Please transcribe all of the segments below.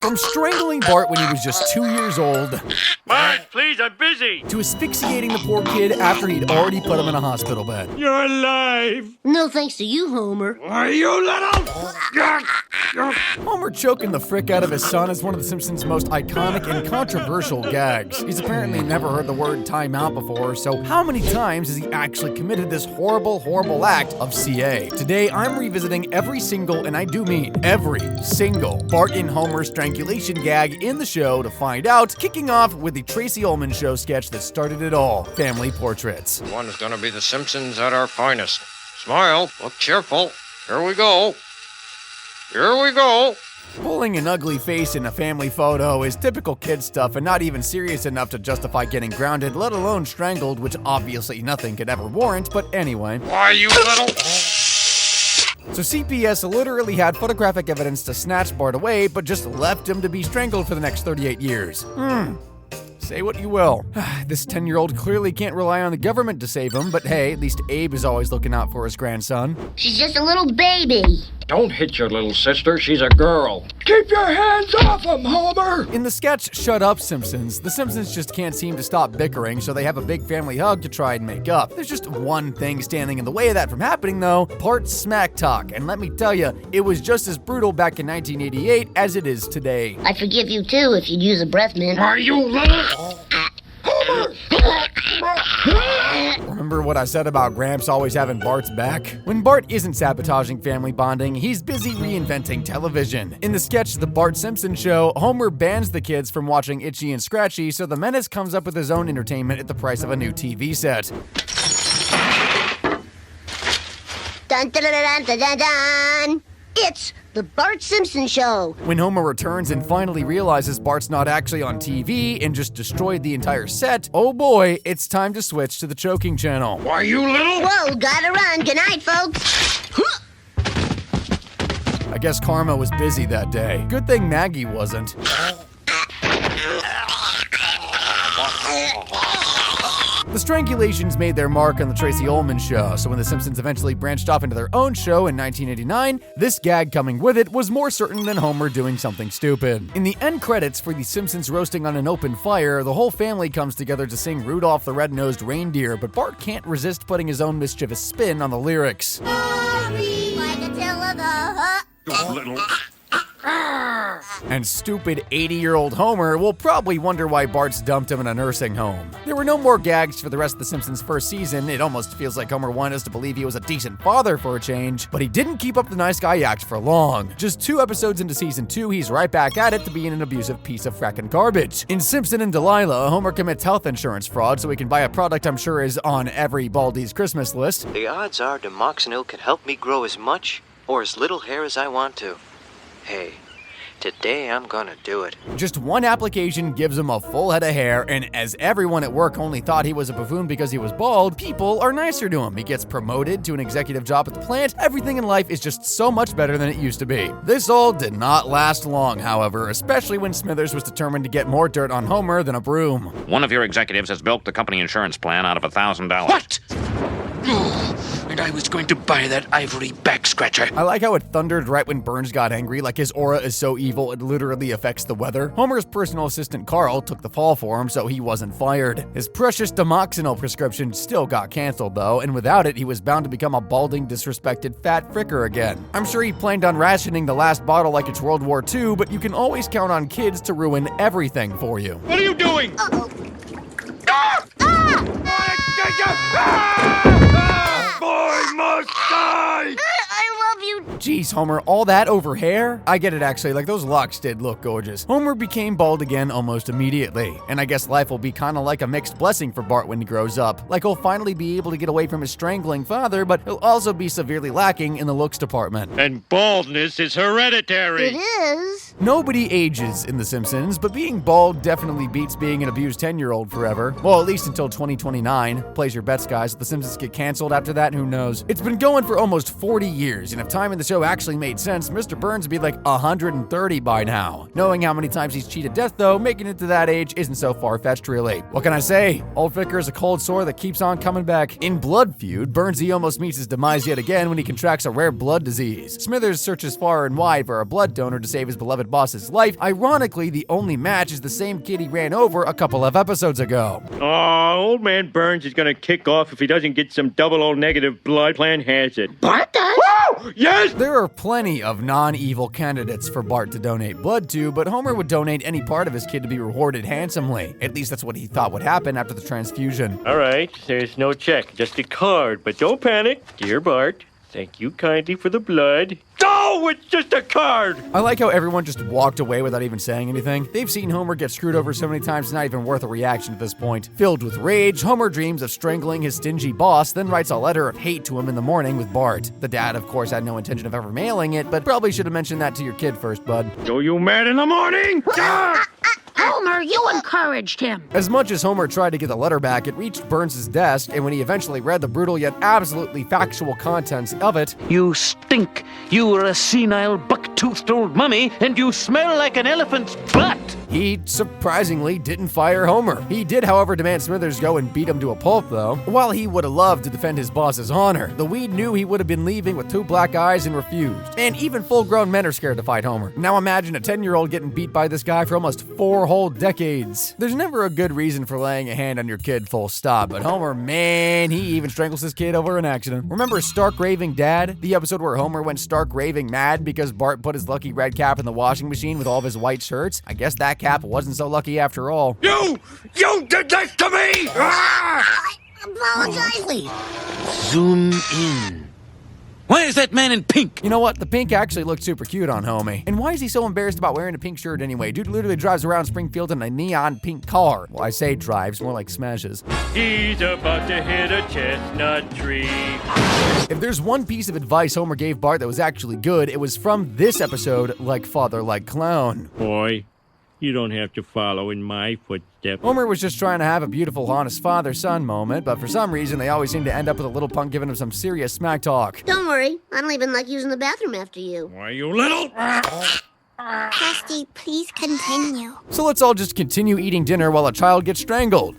From strangling Bart when he was just 2 years old, Bart, please, I'm busy. to asphyxiating the poor kid after he'd already put him in a hospital bed. You're alive. No thanks to you, Homer. Are you little? Homer choking the frick out of his son is one of The Simpsons' most iconic and controversial gags. He's apparently never heard the word timeout before, so how many times has he actually committed this horrible, horrible act of CA? Today, I'm revisiting every single, and I do mean every single, Bart and Homer strangulation gag in the show to find out, kicking off with the Tracy Ullman Show sketch that started it all, Family Portraits. One is gonna be the Simpsons at our finest. Smile, look cheerful. Here we go. Here we go. Pulling an ugly face in a family photo is typical kid stuff and not even serious enough to justify getting grounded, let alone strangled, which obviously nothing could ever warrant, but anyway. Why, you little... So CPS literally had photographic evidence to snatch Bart away, but just left him to be strangled for the next 38 years. Say what you will. This 10-year-old clearly can't rely on the government to save him, but hey, at least Abe is always looking out for his grandson. She's just a little baby. Don't hit your little sister, she's a girl. Keep your hands off him, Homer! In the sketch Shut Up, Simpsons, the Simpsons just can't seem to stop bickering, so they have a big family hug to try and make up. There's just one thing standing in the way of that from happening, though: Bart smack talk. And let me tell you, it was just as brutal back in 1988 as it is today. I'd forgive you too if you'd use a breath mint. Are you little... Homer! Remember what I said about Gramps always having Bart's back? When Bart isn't sabotaging family bonding, he's busy reinventing television. In the sketch The Bart Simpson Show, Homer bans the kids from watching Itchy and Scratchy, so the menace comes up with his own entertainment at the price of a new TV set. Dun dun dun dun dun dun! It's The Bart Simpson Show. When Homer returns and finally realizes Bart's not actually on TV and just destroyed the entire set, oh boy, it's time to switch to the choking channel. Why, you little... Whoa, gotta run. Good night, folks. I guess karma was busy that day. Good thing Maggie wasn't. The strangulations made their mark on the Tracy Ullman Show, so when The Simpsons eventually branched off into their own show in 1989, this gag coming with it was more certain than Homer doing something stupid. In the end credits for The Simpsons roasting on an open fire, the whole family comes together to sing Rudolph the Red-Nosed Reindeer, but Bart can't resist putting his own mischievous spin on the lyrics. Hurry, like Attila the Hun. Little. And stupid 80-year-old Homer will probably wonder why Bart's dumped him in a nursing home. There were no more gags for the rest of The Simpsons' first season. It almost feels like Homer wanted us to believe he was a decent father for a change, but he didn't keep up the nice guy act for long. Just 2 episodes into season 2, he's right back at it to being an abusive piece of frackin' garbage. In Simpson and Delilah, Homer commits health insurance fraud so he can buy a product I'm sure is on every Baldy's Christmas list. The odds are Demoxenil can help me grow as much or as little hair as I want to. Hey, today I'm gonna do it. Just one application gives him a full head of hair, and as everyone at work only thought he was a buffoon because he was bald, people are nicer to him. He gets promoted to an executive job at the plant. Everything in life is just so much better than it used to be. This all did not last long, however, especially when Smithers was determined to get more dirt on Homer than a broom. One of your executives has bilked the company insurance plan out of $1,000. What? And I was going to buy that ivory back scratcher. I like how it thundered right when Burns got angry, like his aura is so evil it literally affects the weather. Homer's personal assistant Carl took the fall for him, so he wasn't fired. His precious Demoxenil prescription still got canceled though, and without it he was bound to become a balding, disrespected fat fricker again. I'm sure he planned on rationing the last bottle like it's World War II, but you can always count on kids to ruin everything for you. What are you doing? Uh-oh. Boy must die! I love you. Jeez, Homer, all that over hair? I get it actually, like those locks did look gorgeous. Homer became bald again almost immediately, and I guess life will be kinda like a mixed blessing for Bart when he grows up. Like he'll finally be able to get away from his strangling father, but he'll also be severely lacking in the looks department. And baldness is hereditary. It is. Nobody ages in The Simpsons, but being bald definitely beats being an abused 10-year-old forever. Well, at least until 2029. Place your bets, guys. If The Simpsons get canceled after that, who knows? It's been going for almost 40 years, and if time in the show actually made sense, Mr. Burns would be like 130 by now. Knowing how many times he's cheated death though, making it to that age isn't so far-fetched really. What can I say? Old Vicar is a cold sore that keeps on coming back. In Blood Feud, Burnsy almost meets his demise yet again when he contracts a rare blood disease. Smithers searches far and wide for a blood donor to save his beloved boss's life. Ironically, the only match is the same kid he ran over a couple of episodes ago. Oh, old man Burns is gonna kick off if he doesn't get some double O negative blood. Plan has it. Bart does? Woo! Yes! There are plenty of non-evil candidates for Bart to donate blood to, but Homer would donate any part of his kid to be rewarded handsomely. At least that's what he thought would happen after the transfusion. All right, there's no check, just a card. But don't panic. Dear Bart, thank you kindly for the blood. Oh, it's just a card! I like how everyone just walked away without even saying anything. They've seen Homer get screwed over so many times it's not even worth a reaction at this point. Filled with rage, Homer dreams of strangling his stingy boss, then writes a letter of hate to him in the morning with Bart. The dad, of course, had no intention of ever mailing it, but probably should have mentioned that to your kid first, bud. So you mad in the morning? Homer, you encouraged him. As much as Homer tried to get the letter back, it reached Burns' desk, and when he eventually read the brutal yet absolutely factual contents of it, You stink. You are a senile, buck-toothed old mummy, and you smell like an elephant's butt. he surprisingly didn't fire Homer. He did, however, demand Smithers go and beat him to a pulp, though. While he would have loved to defend his boss's honor, the weed knew he would have been leaving with 2 black eyes and refused. And even full-grown men are scared to fight Homer. Now imagine a 10-year-old getting beat by this guy for almost 4 whole decades. There's never a good reason for laying a hand on your kid, full stop, but Homer, man, he even strangles his kid over an accident. Remember Stark Raving Dad? The episode where Homer went stark raving mad because Bart put his lucky red cap in the washing machine with all of his white shirts? I guess that cap wasn't so lucky after all. You did this to me! I apologize. Please. Zoom in. Why is that man in pink? You know what? The pink actually looked super cute on Homie. And why is he so embarrassed about wearing a pink shirt anyway? Dude literally drives around Springfield in a neon pink car. Well, I say drives, more like smashes. He's about to hit a chestnut tree. If there's one piece of advice Homer gave Bart that was actually good, it was from this episode, Like Father, Like Clown. Boy, you don't have to follow in my footsteps. Homer was just trying to have a beautiful, honest father-son moment, but for some reason, they always seem to end up with a little punk giving him some serious smack talk. Don't worry, I don't even like using the bathroom after you. Why, you little... Krusty, please continue. So let's all just continue eating dinner while a child gets strangled.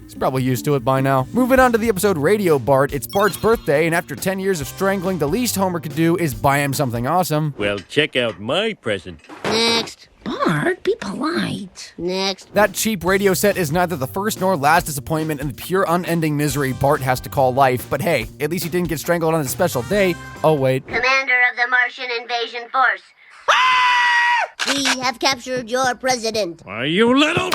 He's probably used to it by now. Moving on to the episode Radio Bart, it's Bart's birthday, and after 10 years of strangling, the least Homer could do is buy him something awesome. Well, check out my present. Next. Bart, be polite. Next. That cheap radio set is neither the first nor last disappointment in the pure unending misery Bart has to call life, but hey, at least he didn't get strangled on his special day. Oh wait. Commander of the Martian Invasion Force. We have captured your president. Why, you little...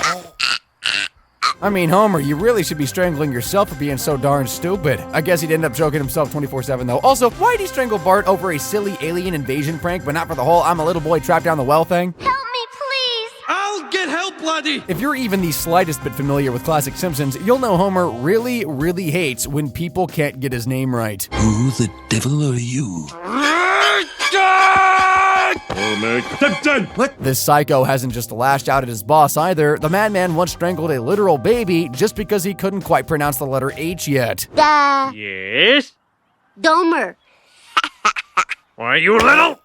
I mean, Homer, you really should be strangling yourself for being so darn stupid. I guess he'd end up choking himself 24/7 though. Also, why'd he strangle Bart over a silly alien invasion prank, but not for the whole I'm a little boy trapped down the well thing? Help me, please. I'll get help, bloody! If you're even the slightest bit familiar with classic Simpsons, you'll know Homer really, really hates when people can't get his name right. Who the devil are you? Homer Simpson! What? This psycho hasn't just lashed out at his boss either. The madman once strangled a literal baby just because he couldn't quite pronounce the letter H yet. Yes? Domer. Why, you little...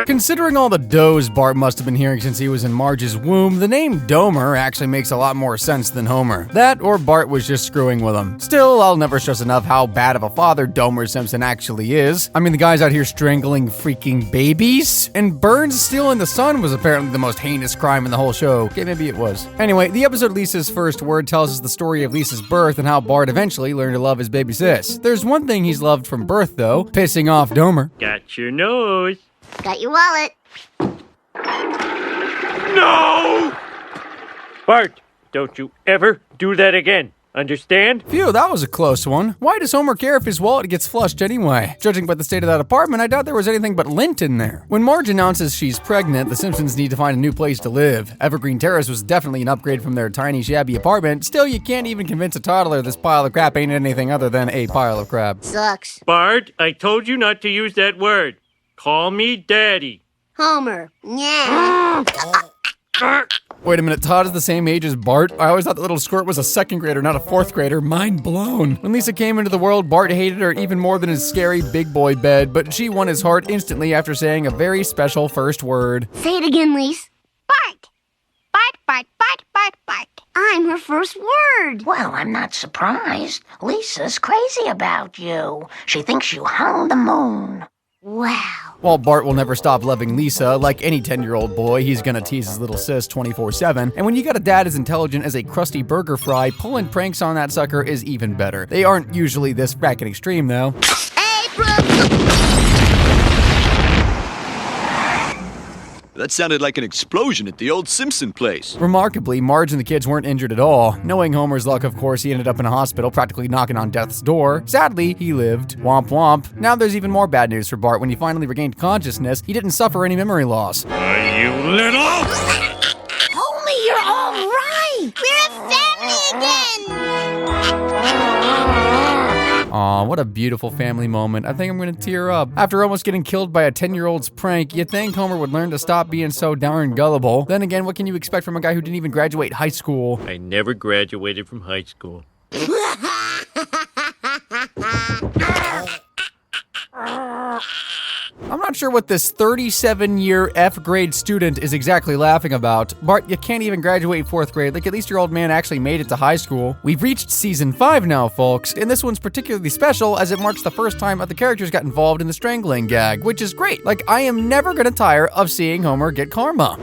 Considering all the does Bart must have been hearing since he was in Marge's womb, the name Domer actually makes a lot more sense than Homer. That or Bart was just screwing with him. Still, I'll never stress enough how bad of a father Domer Simpson actually is. I mean, the guy's out here strangling freaking babies, and Burns stealing the son was apparently the most heinous crime in the whole show. Okay, maybe it was. Anyway, the episode Lisa's First Word tells us the story of Lisa's birth and how Bart eventually learned to love his baby sis. There's one thing he's loved from birth, though, pissing off Domer. Got your nose. Got your wallet. No! Bart, don't you ever do that again. Understand? Phew, that was a close one. Why does Homer care if his wallet gets flushed anyway? Judging by the state of that apartment, I doubt there was anything but lint in there. When Marge announces she's pregnant, the Simpsons need to find a new place to live. Evergreen Terrace was definitely an upgrade from their tiny, shabby apartment. Still, you can't even convince a toddler this pile of crap ain't anything other than a pile of crap. Sucks. Bart, I told you not to use that word. Call me Daddy. Homer. Yeah. Wait a minute, Todd is the same age as Bart? I always thought the little squirt was a second grader, not a fourth grader. Mind blown. When Lisa came into the world, Bart hated her even more than his scary big boy bed, but she won his heart instantly after saying a very special first word. Say it again, Lise. Bart. Bart, Bart, Bart, Bart, Bart. I'm her first word. Well, I'm not surprised. Lisa's crazy about you. She thinks you hung the moon. Wow. While Bart will never stop loving Lisa, like any 10-year-old boy, he's gonna tease his little sis 24/7. And when you got a dad as intelligent as a crusty burger fry, pulling pranks on that sucker is even better. They aren't usually this fracking extreme, though. Hey, Brooke. That sounded like an explosion at the old Simpson place. Remarkably, Marge and the kids weren't injured at all. Knowing Homer's luck, of course, he ended up in a hospital, practically knocking on death's door. Sadly, he lived. Womp womp. Now there's even more bad news for Bart. When he finally regained consciousness, he didn't suffer any memory loss. Are you little? Homer, you're all right. We're a family again. Aw, what a beautiful family moment. I think I'm gonna tear up. After almost getting killed by a 10-year-old's prank, you'd think Homer would learn to stop being so darn gullible. Then again, what can you expect from a guy who didn't even graduate high school? I never graduated from high school. I'm not sure what this 37-year F-grade student is exactly laughing about. Bart, you can't even graduate 4th grade. Like, at least your old man actually made it to high school. We've reached season 5 now, folks, and this one's particularly special as it marks the first time that the characters got involved in the strangling gag, which is great. Like, I am never gonna tire of seeing Homer get karma.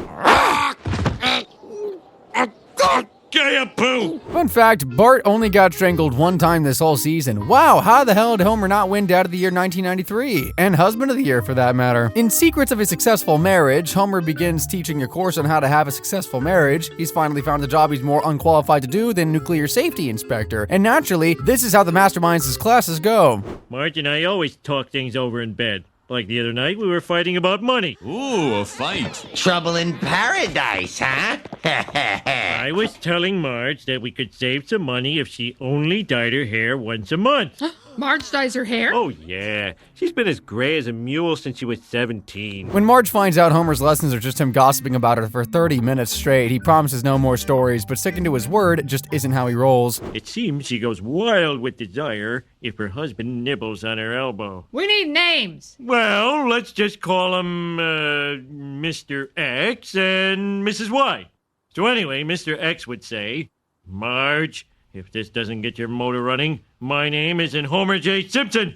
Gay-a-poo! Fun fact, Bart only got strangled one time this whole season. Wow, how the hell did Homer not win Dad of the Year 1993? And Husband of the Year, for that matter. In Secrets of a Successful Marriage, Homer begins teaching a course on how to have a successful marriage. He's finally found a job he's more unqualified to do than nuclear safety inspector. And naturally, this is how the masterminds' classes go. Marge and I always talk things over in bed. Like the other night, we were fighting about money. Ooh, a fight. Trouble in paradise, huh? I was telling Marge that we could save some money if she only dyed her hair once a month. Marge dyes her hair? Oh, yeah. She's been as gray as a mule since she was 17. When Marge finds out Homer's lessons are just him gossiping about her for 30 minutes straight, he promises no more stories, but sticking to his word just isn't how he rolls. It seems she goes wild with desire if her husband nibbles on her elbow. We need names. Well, let's just call him Mr. X and Mrs. Y. So anyway, Mr. X would say, Marge, if this doesn't get your motor running, my name isn't Homer J. Simpson.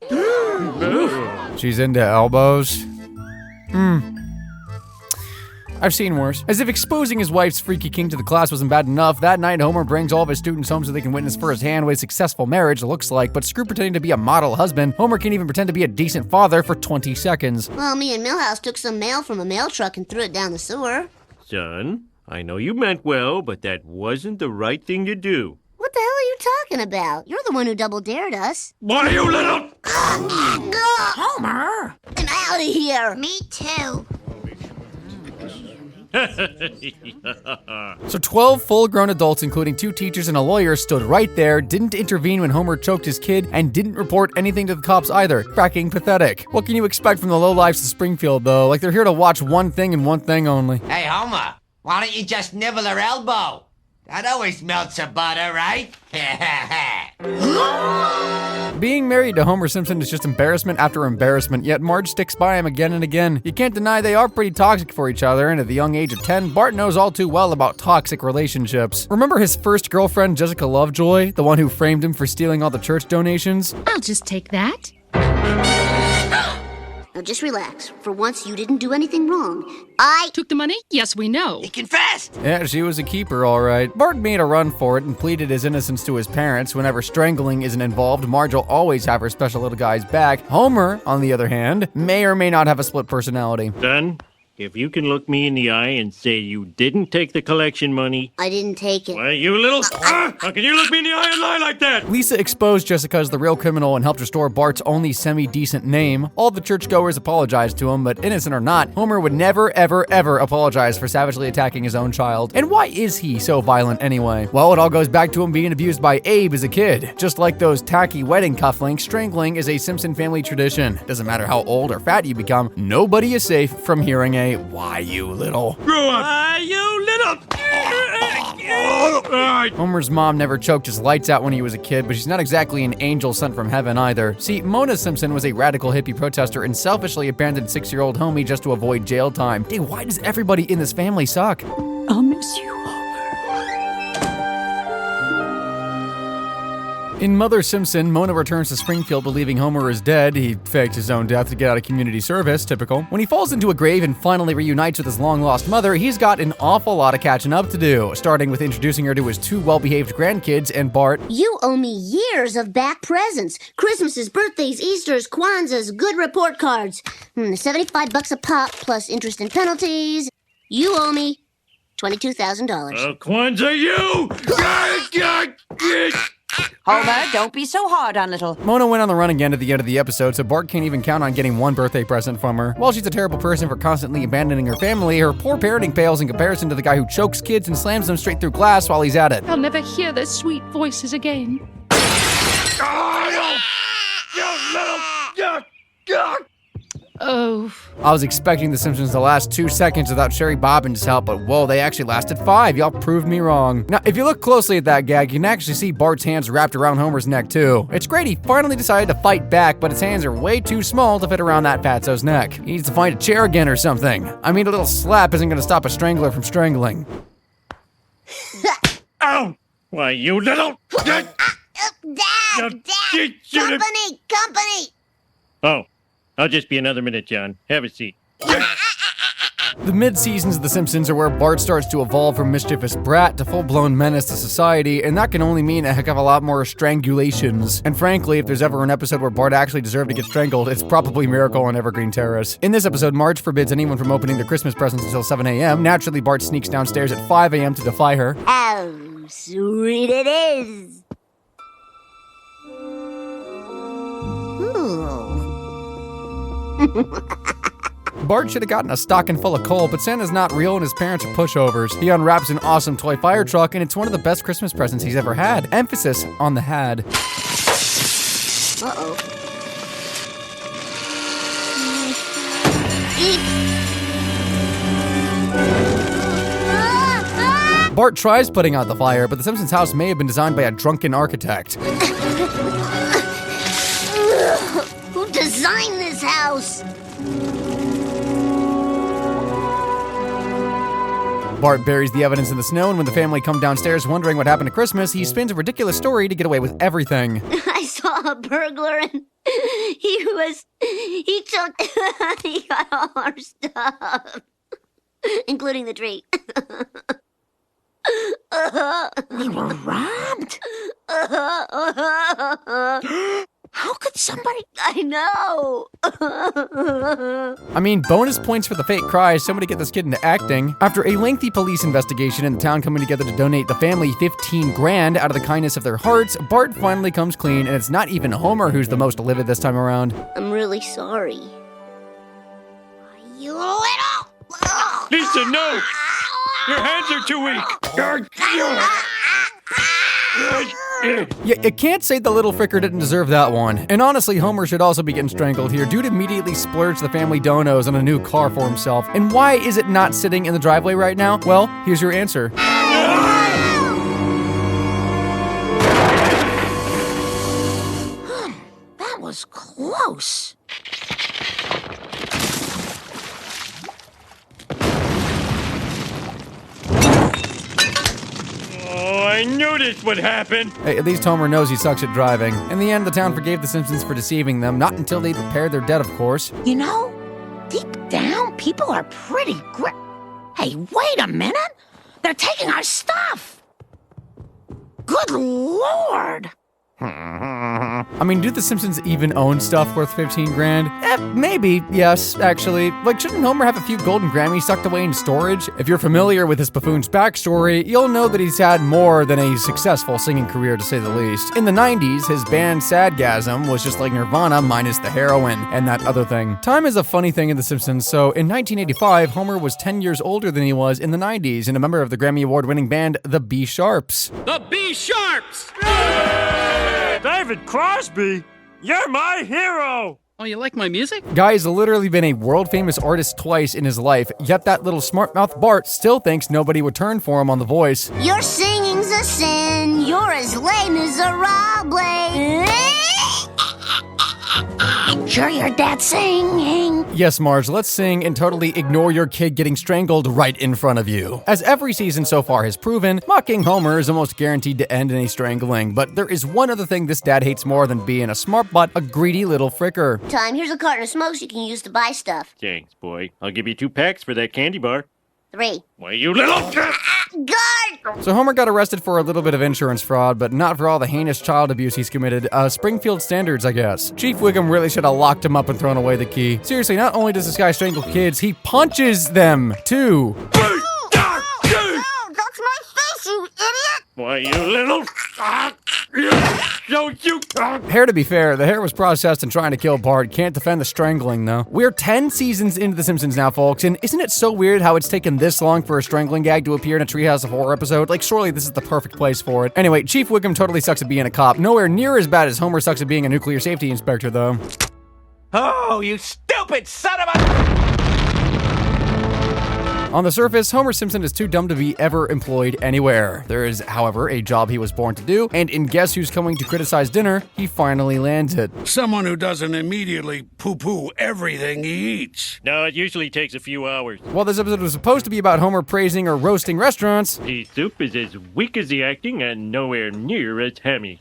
She's into elbows. I've seen worse. As if exposing his wife's freaky kink to the class wasn't bad enough, that night Homer brings all of his students home so they can witness firsthand what a successful marriage looks like, but screw pretending to be a model husband, Homer can't even pretend to be a decent father for 20 seconds. Well, me and Milhouse took some mail from a mail truck and threw it down the sewer. Son, I know you meant well, but that wasn't the right thing to do. What the hell are you talking about? You're the one who double dared us. Why, you little... Homer! I'm out of here. Me too. So 12 full-grown adults, including 2 teachers and a lawyer, stood right there, didn't intervene when Homer choked his kid, and didn't report anything to the cops either. Fracking pathetic. What can you expect from the lowlifes of Springfield, though? Like, they're here to watch one thing and one thing only. Hey, Homer, why don't you just nibble her elbow? That always melts her butter, right? Being married to Homer Simpson is just embarrassment after embarrassment, yet Marge sticks by him again and again. You can't deny they are pretty toxic for each other, and at the young age of 10, Bart knows all too well about toxic relationships. Remember his first girlfriend, Jessica Lovejoy? The one who framed him for stealing all the church donations? I'll just take that. Now just relax. For once, you didn't do anything wrong. I took the money? Yes, we know. He confessed! Yeah, she was a keeper, all right. Bart made a run for it and pleaded his innocence to his parents. Whenever strangling isn't involved, Marge will always have her special little guy's back. Homer, on the other hand, may or may not have a split personality. Son, if you can look me in the eye and say you didn't take the collection money... I didn't take it. Why, you little... How can you look me in the eye and lie like that? Lisa exposed Jessica as the real criminal and helped restore Bart's only semi-decent name. All the churchgoers apologized to him, but innocent or not, Homer would never, ever, ever apologize for savagely attacking his own child. And why is he so violent anyway? Well, it all goes back to him being abused by Abe as a kid. Just like those tacky wedding cufflinks, strangling is a Simpson family tradition. Doesn't matter how old or fat you become, nobody is safe from hearing a, "Why, you little..." Grow up! Why, you little... Bart! Homer's mom never choked his lights out when he was a kid, but she's not exactly an angel sent from heaven either. See, Mona Simpson was a radical hippie protester and selfishly abandoned 6-year-old homie just to avoid jail time. Dude, why does everybody in this family suck? I'll miss you. In Mother Simpson, Mona returns to Springfield believing Homer is dead. He faked his own death to get out of community service, typical. When he falls into a grave and finally reunites with his long-lost mother, he's got an awful lot of catching up to do, starting with introducing her to his 2 well-behaved grandkids and Bart. You owe me years of back presents. Christmases, birthdays, Easters, Kwanzas, good report cards. $75 a pop plus interest and penalties. You owe me $22,000. Kwanzaa, you! Homer, don't be so hard on little... Mona went on the run again at the end of the episode, so Bart can't even count on getting one birthday present from her. While she's a terrible person for constantly abandoning her family, her poor parenting pales in comparison to the guy who chokes kids and slams them straight through glass while he's at it. I'll never hear their sweet voices again. Oh. I was expecting The Simpsons to last 2 seconds without Sherry Bobbins' help, but whoa, they actually lasted 5. Y'all proved me wrong. Now, if you look closely at that gag, you can actually see Bart's hands wrapped around Homer's neck, too. It's great he finally decided to fight back, but his hands are way too small to fit around that fatso's neck. He needs to find a chair again or something. I mean, a little slap isn't gonna stop a strangler from strangling. Ow! Why, you little... Dad! Company! Oh. I'll just be another minute, John. Have a seat. The mid-seasons of The Simpsons are where Bart starts to evolve from mischievous brat to full-blown menace to society, and that can only mean a heck of a lot more strangulations. And frankly, if there's ever an episode where Bart actually deserved to get strangled, it's probably Miracle on Evergreen Terrace. In this episode, Marge forbids anyone from opening their Christmas presents until 7 a.m. Naturally, Bart sneaks downstairs at 5 a.m. to defy her. How sweet it is! Bart should have gotten a stocking full of coal, but Santa's not real and his parents are pushovers. He unwraps an awesome toy fire truck, and it's one of the best Christmas presents he's ever had. Emphasis on the had. Uh-oh. Bart tries putting out the fire, but the Simpsons' house may have been designed by a drunken architect. Who designed this house? Bart buries the evidence in the snow, and when the family come downstairs wondering what happened to Christmas, he spins a ridiculous story to get away with everything. I saw a burglar and he got all our stuff, including the tree. We were robbed? How could somebody... I know. I mean, bonus points for the fake cries. Somebody get this kid into acting. After a lengthy police investigation and the town coming together to donate the family $15,000 out of the kindness of their hearts, Bart finally comes clean, and it's not even Homer who's the most livid this time around. I'm really sorry. You little... Lisa, no! Your hands are too weak! Yeah, you can't say the little fricker didn't deserve that one. And honestly, Homer should also be getting strangled here. Dude immediately splurged the family donos on a new car for himself. And why is it not sitting in the driveway right now? Well, here's your answer. That was close. I knew this would happen! Hey, at least Homer knows he sucks at driving. In the end, the town forgave the Simpsons for deceiving them, not until they repaired their debt, of course. You know, deep down, people are pretty great. Hey, wait a minute! They're taking our stuff! Good Lord! I mean, do the Simpsons even own stuff worth $15,000? Maybe, yes, actually. Like, shouldn't Homer have a few golden Grammys tucked away in storage? If you're familiar with his buffoon's backstory, you'll know that he's had more than a successful singing career, to say the least. In the 90s, his band Sadgasm was just like Nirvana minus the heroin and that other thing. Time is a funny thing in The Simpsons, so in 1985, Homer was 10 years older than he was in the 90s and a member of the Grammy Award-winning band The B-Sharps. The B-Sharps! David Crosby? You're my hero! Oh, you like my music? Guy's literally been a world-famous artist twice in his life, yet that little smart-mouth Bart still thinks nobody would turn for him on The Voice. Your singing's a sin. You're as lame as a Robley. Sure your dad's singing. Yes, Marge, let's sing and totally ignore your kid getting strangled right in front of you. As every season so far has proven, mocking Homer is almost guaranteed to end in a strangling, but there is one other thing this dad hates more than being a smart butt, a greedy little fricker. Time, here's a carton of smokes you can use to buy stuff. Thanks, boy. I'll give you 2 packs for that candy bar. 3. Why, you little... Guard! So Homer got arrested for a little bit of insurance fraud, but not for all the heinous child abuse he's committed. Springfield standards, I guess. Chief Wiggum really should have locked him up and thrown away the key. Seriously, not only does this guy strangle kids, he punches them, too. That's my face, you idiot! Why, you little... Don't you... Hair, to be fair, the hair was processed in trying to kill Bart. Can't defend the strangling, though. We're 10 seasons into The Simpsons now, folks, and isn't it so weird how it's taken this long for a strangling gag to appear in a Treehouse of Horror episode? Like, surely this is the perfect place for it. Anyway, Chief Wiggum totally sucks at being a cop. Nowhere near as bad as Homer sucks at being a nuclear safety inspector, though. Oh, you stupid son of a... On the surface, Homer Simpson is too dumb to be ever employed anywhere. There is, however, a job he was born to do, and in Guess Who's Coming to Criticize Dinner, he finally lands it. Someone who doesn't immediately poo-poo everything he eats. No, it usually takes a few hours. While this episode was supposed to be about Homer praising or roasting restaurants, The soup is as weak as the acting and nowhere near as hammy.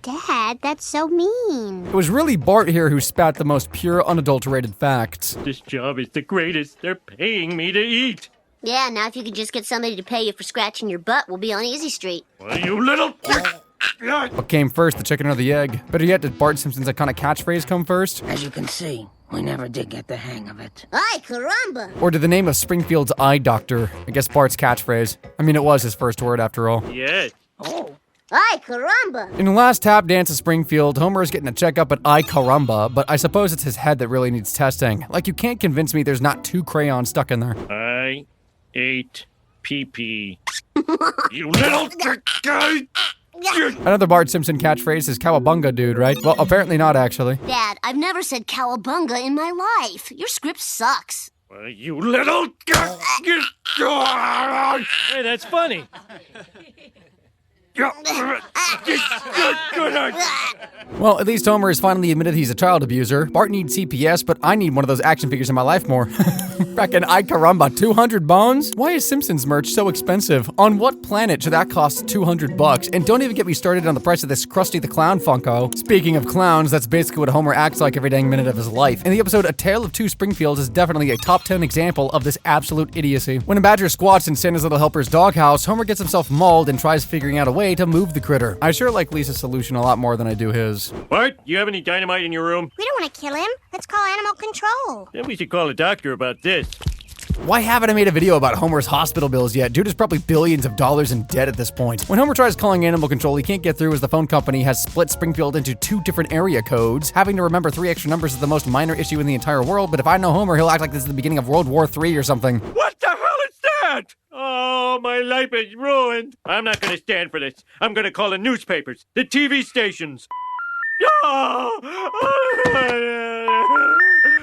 Dad, that's so mean. it was really Bart here who spat the most pure, unadulterated facts. This job is the greatest. They're paying me to eat. Yeah, now if you could just get somebody to pay you for scratching your butt, we'll be on Easy Street. Why, you little... What came first, the chicken or the egg? Better yet, did Bart Simpson's iconic catchphrase come first? As you can see, we never did get the hang of it. Ay, caramba! Or did the name of Springfield's eye doctor? I guess Bart's catchphrase. I mean, it was his first word after all. Yes. Oh. Ay, caramba! In the last tap dance of Springfield, Homer is getting a checkup at Ay Caramba, but I suppose it's his head that really needs testing. Like, you can't convince me there's not 2 crayons stuck in there. I ate pee-pee. You little... Another Bart Simpson catchphrase is cowabunga, dude, right? Well, apparently not, actually. Dad, I've never said cowabunga in my life. Your script sucks. Why, you little... Hey, that's funny. Well, at least Homer has finally admitted he's a child abuser. Bart needs CPS, but I need one of those action figures in my life more. Back in Ay Caramba, 200 bones? Why is Simpsons merch so expensive? On what planet should that cost $200? And don't even get me started on the price of this Krusty the Clown Funko. Speaking of clowns, that's basically what Homer acts like every dang minute of his life. In the episode A Tale of Two Springfields is definitely a top 10 example of this absolute idiocy. When a badger squats in Santa's Little Helper's doghouse, Homer gets himself mauled and tries figuring out a way to move the critter. I sure like Lisa's solution a lot more than I do his. Bart, you have any dynamite in your room? We don't want to kill him. Let's call animal control. Then we should call a doctor about this. Why haven't I made a video about Homer's hospital bills yet? Dude is probably billions of dollars in debt at this point. When Homer tries calling animal control, he can't get through as the phone company has split Springfield into 2 different area codes. Having to remember 3 extra numbers is the most minor issue in the entire world, but if I know Homer, he'll act like this is the beginning of World War III or something. What the hell is that? Oh, my life is ruined. I'm not going to stand for this. I'm going to call the newspapers, the TV stations.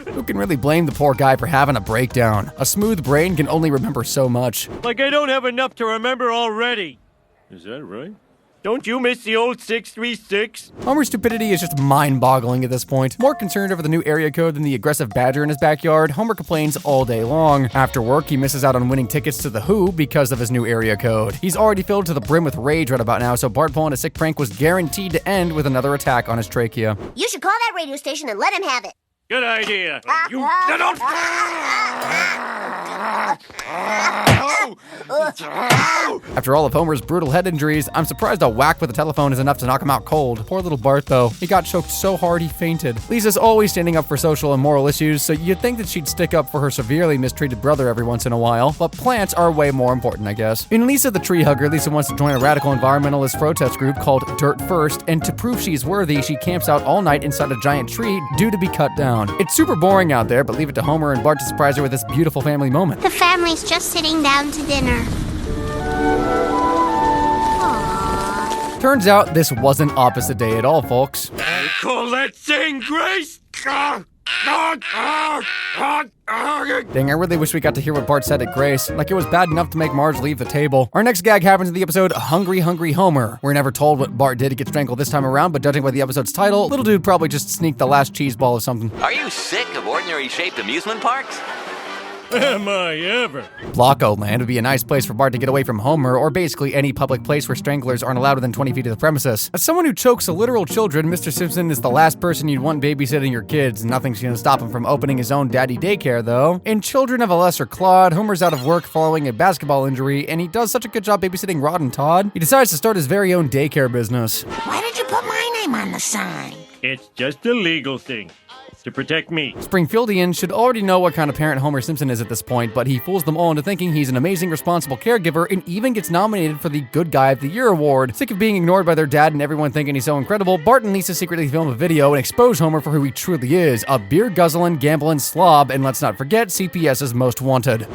Who can really blame the poor guy for having a breakdown? A smooth brain can only remember so much. Like I don't have enough to remember already. Is that right? Don't you miss the old 636? Homer's stupidity is just mind-boggling at this point. More concerned over the new area code than the aggressive badger in his backyard, Homer complains all day long. After work, he misses out on winning tickets to The Who because of his new area code. He's already filled to the brim with rage right about now, so Bart pulling a sick prank was guaranteed to end with another attack on his trachea. You should call that radio station and let him have it. Good idea. You little... After all of Homer's brutal head injuries, I'm surprised a whack with a telephone is enough to knock him out cold. Poor little Bart, though. He got choked so hard he fainted. Lisa's always standing up for social and moral issues, so you'd think that she'd stick up for her severely mistreated brother every once in a while, but plants are way more important, I guess. In Lisa the Tree Hugger, Lisa wants to join a radical environmentalist protest group called Dirt First, and to prove she's worthy, she camps out all night inside a giant tree due to be cut down. It's super boring out there, but leave it to Homer and Bart to surprise her with this beautiful family moment. The family's just sitting down to dinner. Aww. Turns out this wasn't opposite day at all, folks. You call that saying grace? Dang, I really wish we got to hear what Bart said at Grace. Like it was bad enough to make Marge leave the table. Our next gag happens in the episode Hungry Hungry Homer. We're never told what Bart did to get strangled this time around, but judging by the episode's title, little dude probably just sneaked the last cheese ball of something. Are you sick of ordinary-shaped amusement parks? Am I ever? Blocko Land would be a nice place for Bart to get away from Homer, or basically any public place where stranglers aren't allowed within 20 feet of the premises. As someone who chokes literal children, Mr. Simpson is the last person you'd want babysitting your kids. Nothing's gonna stop him from opening his own daddy daycare, though. In Children of a Lesser Clod, Homer's out of work following a basketball injury, and he does such a good job babysitting Rod and Todd, he decides to start his very own daycare business. Why did you put my name on the sign? It's just a legal thing. To protect me. Springfieldians should already know what kind of parent Homer Simpson is at this point, but he fools them all into thinking he's an amazing, responsible caregiver and even gets nominated for the Good Guy of the Year award. Sick of being ignored by their dad and everyone thinking he's so incredible, Bart and Lisa secretly film a video and expose Homer for who he truly is, a beer-guzzling, gambling slob, and let's not forget CPS's Most Wanted.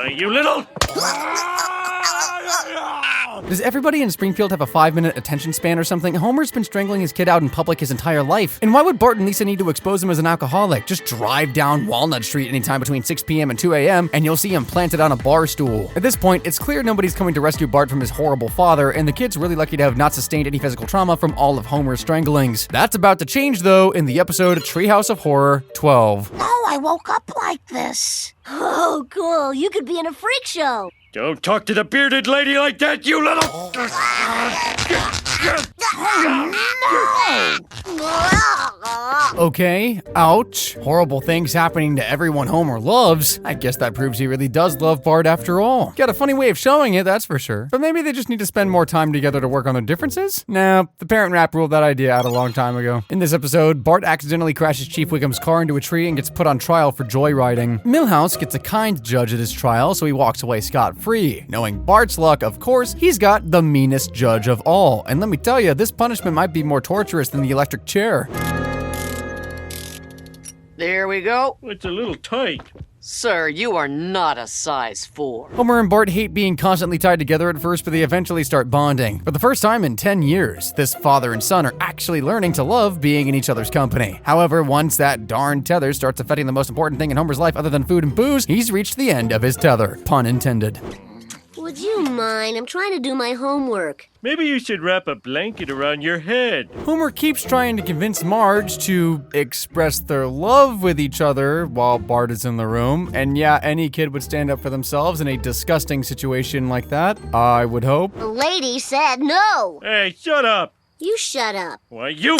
You little... Does everybody in Springfield have a 5-minute attention span or something? Homer's been strangling his kid out in public his entire life. And why would Bart and Lisa need to expose him as an alcoholic? Just drive down Walnut Street anytime between 6 p.m. and 2 a.m. and you'll see him planted on a bar stool. At this point, it's clear nobody's coming to rescue Bart from his horrible father, and the kid's really lucky to have not sustained any physical trauma from all of Homer's stranglings. That's about to change, though, in the episode Treehouse of Horror 12. No, I woke up like this. Oh, cool. You could be in a freak show. Don't talk to the bearded lady like that, you little... Okay, ouch. Horrible things happening to everyone Homer loves. I guess that proves he really does love Bart after all. Got a funny way of showing it, that's for sure. But maybe they just need to spend more time together to work on their differences? Nah, the Parent Rap ruled that idea out a long time ago. In this episode, Bart accidentally crashes Chief Wiggum's car into a tree and gets put on trial for joyriding. Milhouse gets a kind judge at his trial, so he walks away scot-free. Knowing Bart's luck, of course, he's got the meanest judge of all. And let me tell you, this punishment might be more torturous than the electric chair. There we go. It's a little tight. Sir, you are not a size 4. Homer and Bart hate being constantly tied together at first, but they eventually start bonding. For the first time in 10 years, this father and son are actually learning to love being in each other's company. However, once that darn tether starts affecting the most important thing in Homer's life other than food and booze, he's reached the end of his tether. Pun intended. Would you mind? I'm trying to do my homework. Maybe you should wrap a blanket around your head. Homer keeps trying to convince Marge to express their love with each other while Bart is in the room. And yeah, any kid would stand up for themselves in a disgusting situation like that, I would hope. The lady said no. Hey, shut up. You shut up. Why, you...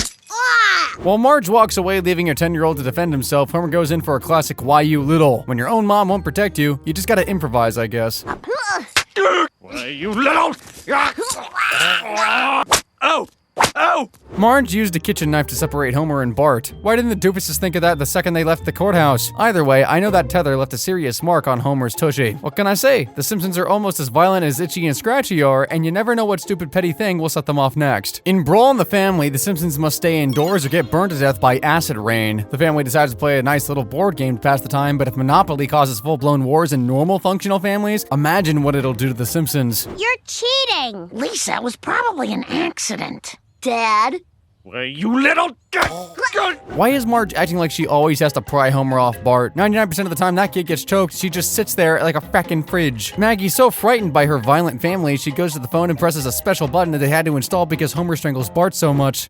While Marge walks away, leaving her 10-year-old to defend himself, Homer goes in for a classic why you little. When your own mom won't protect you, you just gotta improvise, I guess. Why, you little... Oh! Oh! Marge used a kitchen knife to separate Homer and Bart. Why didn't the doofuses think of that the second they left the courthouse? Either way, I know that tether left a serious mark on Homer's tushy. What can I say? The Simpsons are almost as violent as Itchy and Scratchy are, and you never know what stupid petty thing will set them off next. In Brawl in the Family, the Simpsons must stay indoors or get burned to death by acid rain. The family decides to play a nice little board game to pass the time, but if Monopoly causes full-blown wars in normal functional families, imagine what it'll do to the Simpsons. You're cheating. Lisa, it was probably an accident. Dad? Why, you little... Why is Marge acting like she always has to pry Homer off Bart? 99% of the time that kid gets choked, she just sits there like a frackin' fridge. Maggie's so frightened by her violent family, she goes to the phone and presses a special button that they had to install because Homer strangles Bart so much.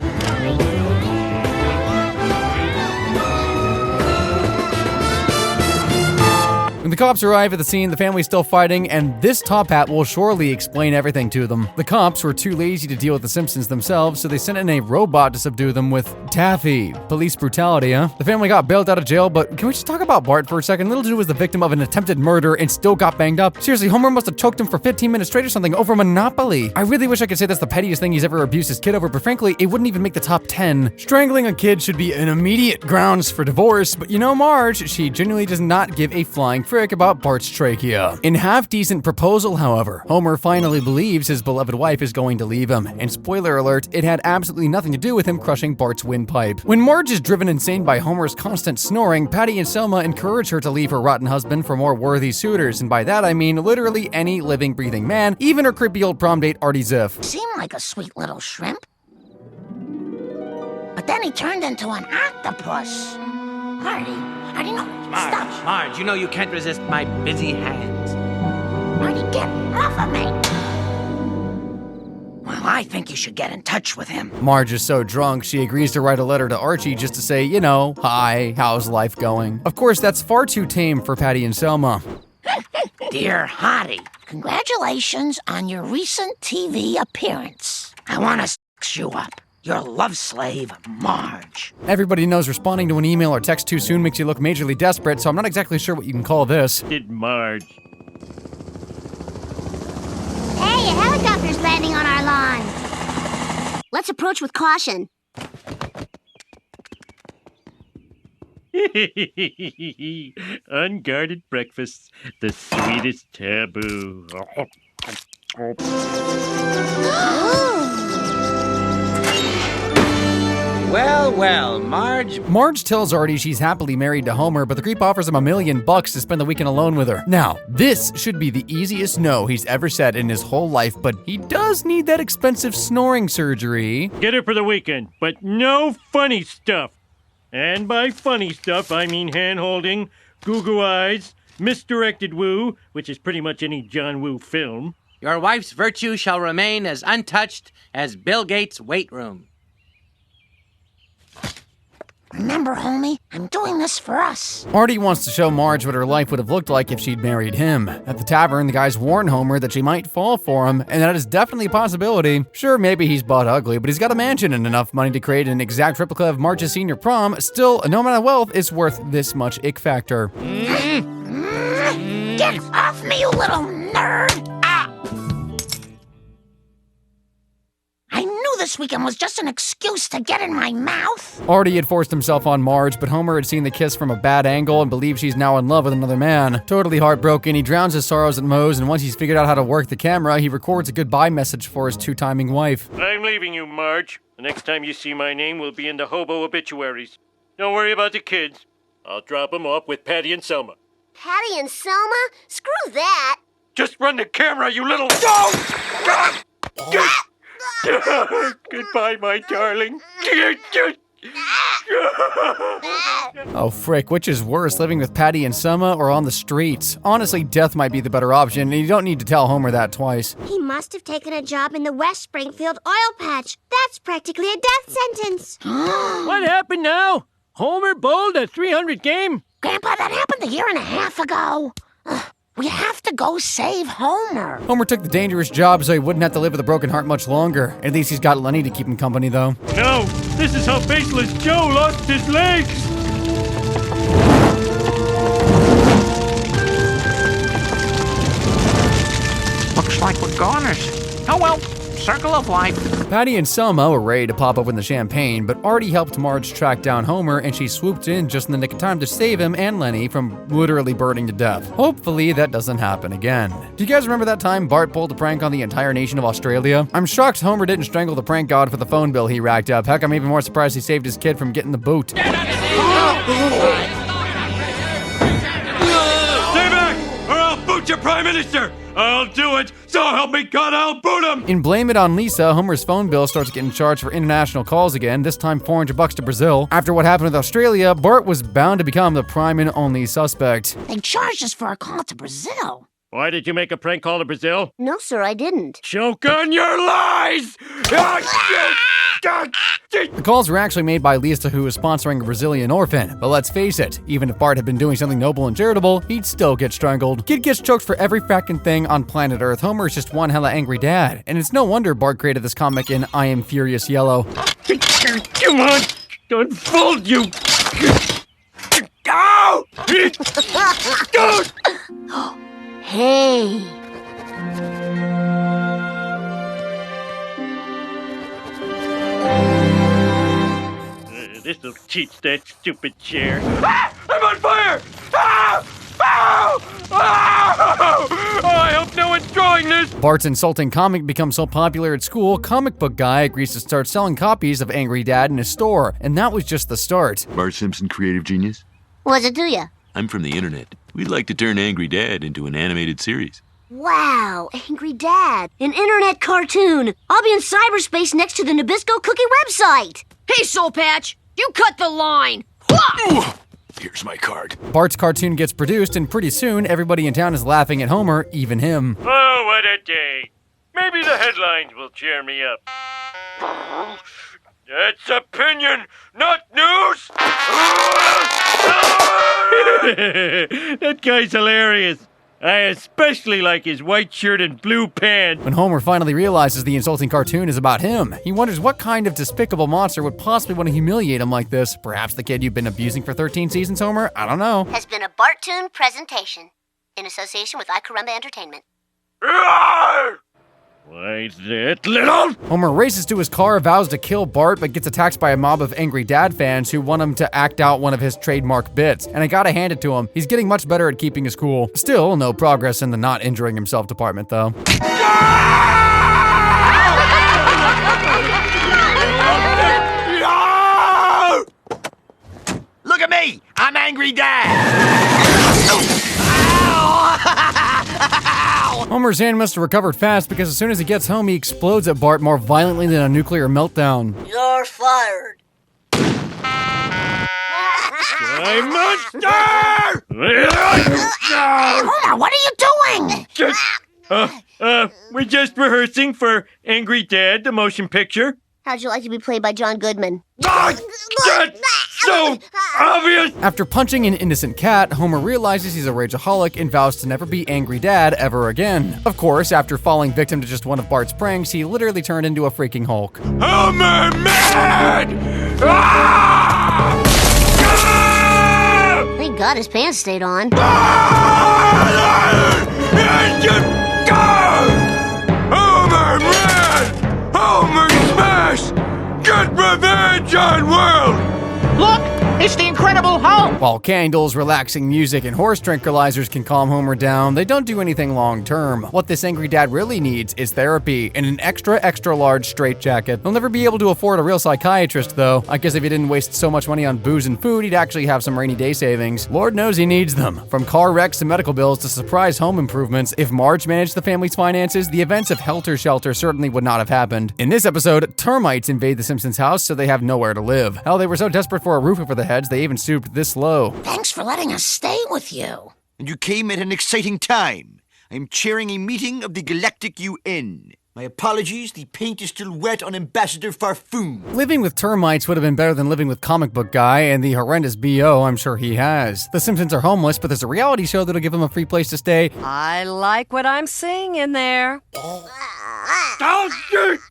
When the cops arrive at the scene, the family's still fighting, and this top hat will surely explain everything to them. The cops were too lazy to deal with the Simpsons themselves, so they sent in a robot to subdue them with taffy. Police brutality, huh? The family got bailed out of jail, but can we just talk about Bart for a second? Little dude was the victim of an attempted murder and still got banged up. Seriously, Homer must have choked him for 15 minutes straight or something over Monopoly. I really wish I could say that's the pettiest thing he's ever abused his kid over, but frankly, it wouldn't even make the top 10. Strangling a kid should be an immediate grounds for divorce, but you know Marge, she genuinely does not give a flying frick about Bart's trachea. In half-decent proposal, however, Homer finally believes his beloved wife is going to leave him, and spoiler alert, it had absolutely nothing to do with him crushing Bart's windpipe. When Marge is driven insane by Homer's constant snoring, Patty and Selma encourage her to leave her rotten husband for more worthy suitors, and by that I mean literally any living, breathing man, even her creepy old prom date Artie Ziff. Seemed like a sweet little shrimp. A but then he turned into an octopus. Marty, no, stop. Marge, you know you can't resist my busy hands. Marty, get off of me. Well, I think you should get in touch with him. Marge is so drunk, she agrees to write a letter to Archie just to say, you know, hi, how's life going? Of course, that's far too tame for Patty and Selma. Dear Hottie, congratulations on your recent TV appearance. I want to sex you up. Your love slave, Marge. Everybody knows responding to an email or text too soon makes you look majorly desperate, so I'm not exactly sure what you can call this. Did Marge. Hey, a helicopter's landing on our lawn. Let's approach with caution. Unguarded breakfasts, the sweetest taboo. Well, Marge. Marge tells Artie she's happily married to Homer, but the creep offers him $1 million to spend the weekend alone with her. Now, this should be the easiest no he's ever said in his whole life, but he does need that expensive snoring surgery. Get her for the weekend, but no funny stuff. And by funny stuff, I mean hand-holding, goo-goo eyes, misdirected woo, which is pretty much any John Woo film. Your wife's virtue shall remain as untouched as Bill Gates' weight room. Remember, homie, I'm doing this for us. Artie wants to show Marge what her life would have looked like if she'd married him. At the tavern, the guys warn Homer that she might fall for him, and that is definitely a possibility. Sure, maybe he's butt ugly, but he's got a mansion and enough money to create an exact replica of Marge's senior prom. Still, no amount of wealth is worth this much ick factor. Get off me, you little nerd! I knew this weekend was just an excuse to get in my mouth. Artie had forced himself on Marge, but Homer had seen the kiss from a bad angle and believes she's now in love with another man. Totally heartbroken, he drowns his sorrows at Moe's, and once he's figured out how to work the camera, he records a goodbye message for his two-timing wife. I'm leaving you, Marge. The next time you see my name will be in the hobo obituaries. Don't worry about the kids. I'll drop them off with Patty and Selma. Patty and Selma? Screw that. Just run the camera, you little... Goodbye, my darling. Oh frick, which is worse, living with Patty and Selma or on the streets? Honestly, death might be the better option, and you don't need to tell Homer that twice. He must have taken a job in the West Springfield oil patch. That's practically a death sentence. What happened now? Homer bowled a 300 game? Grandpa, that happened a year and a half ago. We have to go save Homer. Homer took the dangerous job so he wouldn't have to live with a broken heart much longer. At least he's got Lenny to keep him company, though. No, this is how Faceless Joe lost his legs. Looks like we're goners. Oh well, circle of life. Patty and Selma were ready to pop open the champagne, but Artie helped Marge track down Homer, and she swooped in just in the nick of time to save him and Lenny from literally burning to death. Hopefully that doesn't happen again. Do you guys remember that time Bart pulled a prank on the entire nation of Australia? I'm shocked Homer didn't strangle the prank god for the phone bill he racked up. Heck, I'm even more surprised he saved his kid from getting the boot. Stay back, or I'll boot your prime minister! I'll do it! So help me God, I'll boot him! In Blame It on Lisa, Homer's phone bill starts getting charged for international calls again, this time $400 to Brazil. After what happened with Australia, Bart was bound to become the prime and only suspect. They charged us for a call to Brazil. Why did you make a prank call to Brazil? No, sir, I didn't. Choke on your lies! The calls were actually made by Lisa, who was sponsoring a Brazilian orphan. But let's face it, even if Bart had been doing something noble and charitable, he'd still get strangled. Kid gets choked for every frackin' thing on planet Earth. Homer is just one hella angry dad. And it's no wonder Bart created this comic in I Am Furious Yellow. Come on! Unfold, you! Ow! Hey. This'll teach that stupid chair. Ah! I'm on fire! Ah! Ow! Ow! Oh, I hope no one's drawing this! Bart's insulting comic becomes so popular at school, Comic Book Guy agrees to start selling copies of Angry Dad in his store, and that was just the start. Bart Simpson, creative genius. What's it do ya? I'm from the internet. We'd like to turn Angry Dad into an animated series. Wow, Angry Dad, an internet cartoon. I'll be in cyberspace next to the Nabisco Cookie website. Hey, Soul Patch, you cut the line. Here's my card. Bart's cartoon gets produced, and pretty soon, everybody in town is laughing at Homer, even him. Oh, what a day. Maybe the headlines will cheer me up. That's opinion, not news! That guy's hilarious. I especially like his white shirt and blue pants. When Homer finally realizes the insulting cartoon is about him, he wonders what kind of despicable monster would possibly want to humiliate him like this. Perhaps the kid you've been abusing for 13 seasons, Homer? I don't know. Has been a Bartoon presentation in association with iCarumba Entertainment. Why that little? Homer races to his car, vows to kill Bart, but gets attacked by a mob of Angry Dad fans who want him to act out one of his trademark bits. And I gotta hand it to him, he's getting much better at keeping his cool. Still, no progress in the not injuring himself department, though. Look at me! I'm Angry Dad! Homer's hand must have recovered fast because as soon as he gets home, he explodes at Bart more violently than a nuclear meltdown. You're fired. I'm monster! Homer, what are you doing? We're just rehearsing for Angry Dad, the motion picture. How'd you like to be played by John Goodman? That's so obvious! After punching an innocent cat, Homer realizes he's a rageaholic and vows to never be Angry Dad ever again. Of course, after falling victim to just one of Bart's pranks, he literally turned into a freaking Hulk. Homer mad! Ah! Ah! Thank God his pants stayed on. Homer mad! Homer smash! Get revenge on world! Look, it's the Incredible Hulk! While candles, relaxing music, and horse tranquilizers can calm Homer down, they don't do anything long term. What this Angry Dad really needs is therapy and an extra large straitjacket. He'll never be able to afford a real psychiatrist, though. I guess if he didn't waste so much money on booze and food, he'd actually have some rainy day savings. Lord knows he needs them. From car wrecks to medical bills to surprise home improvements, if Marge managed the family's finances, the events of Helter Skelter certainly would not have happened. In this episode, termites invade the Simpsons' house, so they have nowhere to live. Hell, they were so desperate for a roof over their heads, they even stooped this low. Thanks for letting us stay with you. And you came at an exciting time. I'm chairing a meeting of the Galactic UN. My apologies, the paint is still wet on Ambassador Farfoon. Living with termites would have been better than living with Comic Book Guy and the horrendous BO I'm sure he has. The Simpsons are homeless, but there's a reality show that'll give them a free place to stay. I like what I'm seeing in there.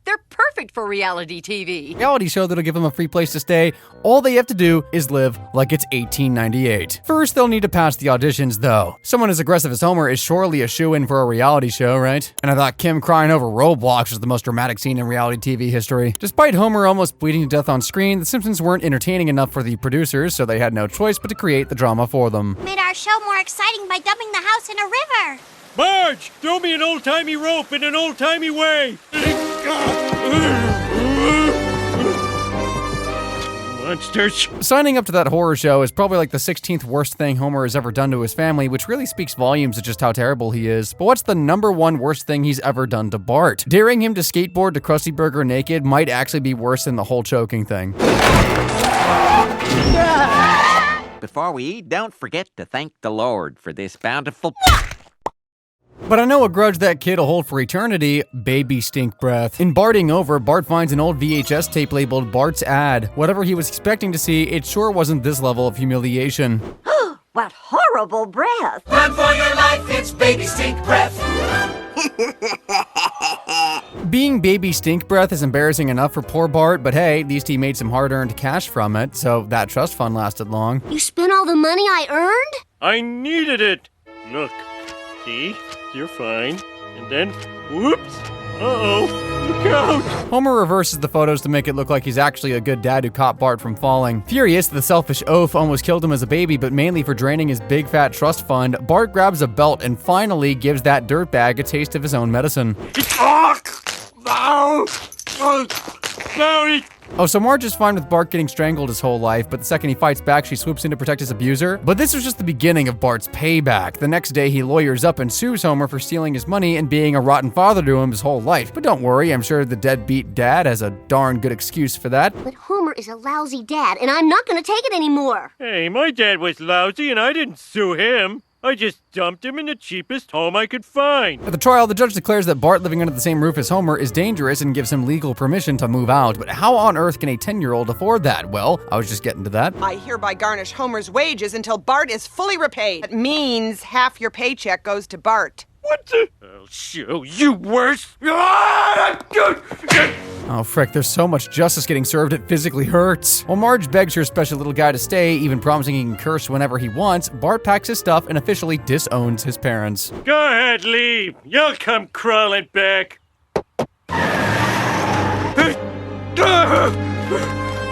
They're perfect for reality TV. Reality show that'll give them a free place to stay. All they have to do is live like it's 1898. First, they'll need to pass the auditions, though. Someone as aggressive as Homer is surely a shoo-in for a reality show, right? And I thought Kim crying over Roblox was the most dramatic scene in reality TV history. Despite Homer almost bleeding to death on screen, the Simpsons weren't entertaining enough for the producers, so they had no choice but to create the drama for them. Made our show more exciting by dumping the house in a river. Marge, throw me an old-timey rope in an old-timey way. Monsters. Signing up to that horror show is probably like the 16th worst thing Homer has ever done to his family, which really speaks volumes of just how terrible he is. But what's the #1 worst thing he's ever done to Bart? Daring him to skateboard to Krusty Burger naked might actually be worse than the whole choking thing. Before we eat, don't forget to thank the Lord for this bountiful... But I know a grudge that kid will hold for eternity: baby stink breath. In Barting Over, Bart finds an old VHS tape labeled Bart's Ad. Whatever he was expecting to see, it sure wasn't this level of humiliation. What horrible breath! Run for your life, it's baby stink breath. Being baby stink breath is embarrassing enough for poor Bart, but hey, at least he made some hard-earned cash from it, so that trust fund lasted long. You spent all the money I earned? I needed it. Look, see? You're fine. And then, whoops. Uh-oh. Look out. Homer reverses the photos to make it look like he's actually a good dad who caught Bart from falling. Furious, the selfish oaf almost killed him as a baby, but mainly for draining his big fat trust fund, Bart grabs a belt and finally gives that dirtbag a taste of his own medicine. Sorry. Oh, so Marge is fine with Bart getting strangled his whole life, but the second he fights back, she swoops in to protect his abuser. But this was just the beginning of Bart's payback. The next day, he lawyers up and sues Homer for stealing his money and being a rotten father to him his whole life. But don't worry, I'm sure the deadbeat dad has a darn good excuse for that. But Homer is a lousy dad, and I'm not gonna take it anymore. Hey, my dad was lousy and I didn't sue him. I just dumped him in the cheapest home I could find. At the trial, the judge declares that Bart living under the same roof as Homer is dangerous and gives him legal permission to move out. But how on earth can a 10-year-old afford that? Well, I was just getting to that. I hereby garnish Homer's wages until Bart is fully repaid. That means half your paycheck goes to Bart. What the? I'll show you worse. Oh, frick, there's so much justice getting served, it physically hurts. While Marge begs her special little guy to stay, even promising he can curse whenever he wants, Bart packs his stuff and officially disowns his parents. Go ahead, leave. You'll come crawling back.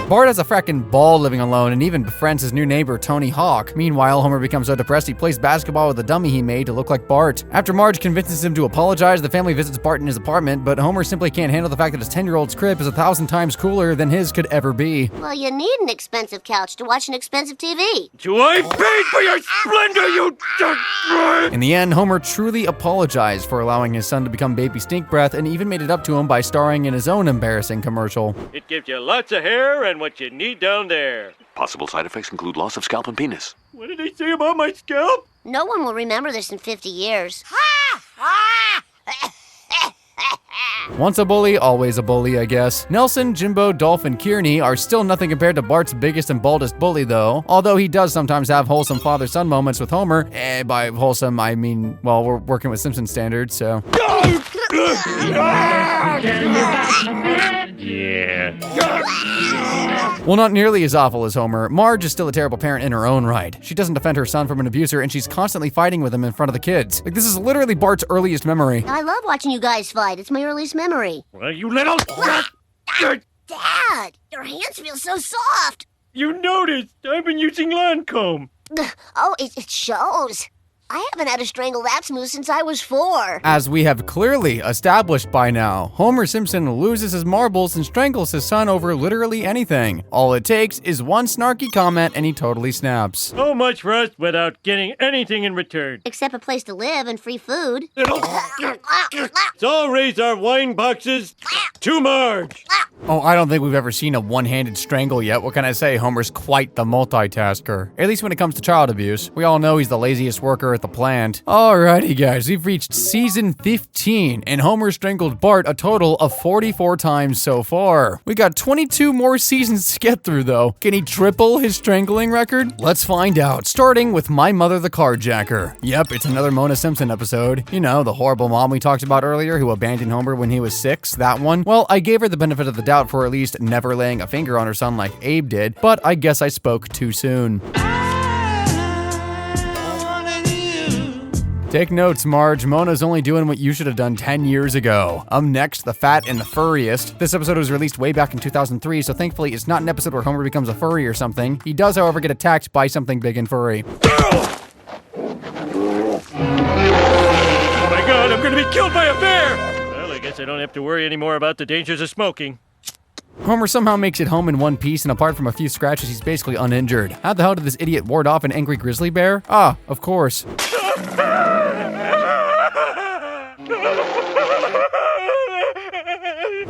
Bart has a frackin' ball living alone and even befriends his new neighbor, Tony Hawk. Meanwhile, Homer becomes so depressed he plays basketball with a dummy he made to look like Bart. After Marge convinces him to apologize, the family visits Bart in his apartment, but Homer simply can't handle the fact that his 10-year-old's crib is 1,000 times cooler than his could ever be. Well, you need an expensive couch to watch an expensive TV. Do I pay for your splendor, you... In the end, Homer truly apologized for allowing his son to become baby stink breath and even made it up to him by starring in his own embarrassing commercial. It gives you lots of hair and what you need down there. Possible side effects include loss of scalp and penis. What did they say about my scalp? No one will remember this in 50 years. Once a bully, always a bully, I guess. Nelson, Jimbo, Dolph, and Kearney are still nothing compared to Bart's biggest and baldest bully, though. Although he does sometimes have wholesome father-son moments with Homer. By wholesome, I mean, well, we're working with Simpson standards, so... Yeah. Well, not nearly as awful as Homer. Marge is still a terrible parent in her own right. She doesn't defend her son from an abuser, and she's constantly fighting with him in front of the kids. Like, this is literally Bart's earliest memory. I love watching you guys fight. It's my earliest memory. Well, you little... Dad, your hands feel so soft. You noticed. I've been using Lancome. Oh, it shows. I haven't had a strangled that smooth since I was 4. As we have clearly established by now, Homer Simpson loses his marbles and strangles his son over literally anything. All it takes is one snarky comment and he totally snaps. So much for us without getting anything in return. Except a place to live and free food. So I'll raise our wine boxes to Marge. Oh, I don't think we've ever seen a one-handed strangle yet. What can I say? Homer's quite the multitasker. At least when it comes to child abuse. We all know he's the laziest worker at the plant. Alrighty guys, we've reached season 15, and Homer strangled Bart a total of 44 times so far. We got 22 more seasons to get through though. Can he triple his strangling record? Let's find out, starting with My Mother the Carjacker. Yep, it's another Mona Simpson episode. You know, the horrible mom we talked about earlier who abandoned Homer when he was 6, that one. Well, I gave her the benefit of the doubt for at least never laying a finger on her son like Abe did, but I guess I spoke too soon. Take notes, Marge. Mona's only doing what you should have done 10 years ago. Next, The Fat and the Furriest. This episode was released way back in 2003, so thankfully it's not an episode where Homer becomes a furry or something. He does, however, get attacked by something big and furry. Oh my god, I'm gonna be killed by a bear! Well, I guess I don't have to worry anymore about the dangers of smoking. Homer somehow makes it home in one piece, and apart from a few scratches, he's basically uninjured. How the hell did this idiot ward off an angry grizzly bear? Ah, of course.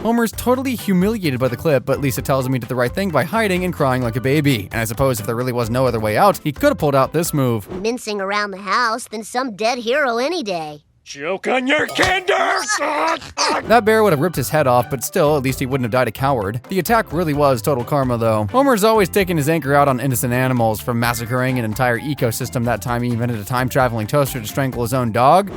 Homer's totally humiliated by the clip, but Lisa tells him he did the right thing by hiding and crying like a baby. And I suppose if there really was no other way out, he could have pulled out this move. Mincing around the house than some dead hero any day. Joke on your candor! That bear would have ripped his head off, but still, at least he wouldn't have died a coward. The attack really was total karma, though. Homer's always taking his anger out on innocent animals, from massacring an entire ecosystem that time he invented a time-traveling toaster to strangle his own dog.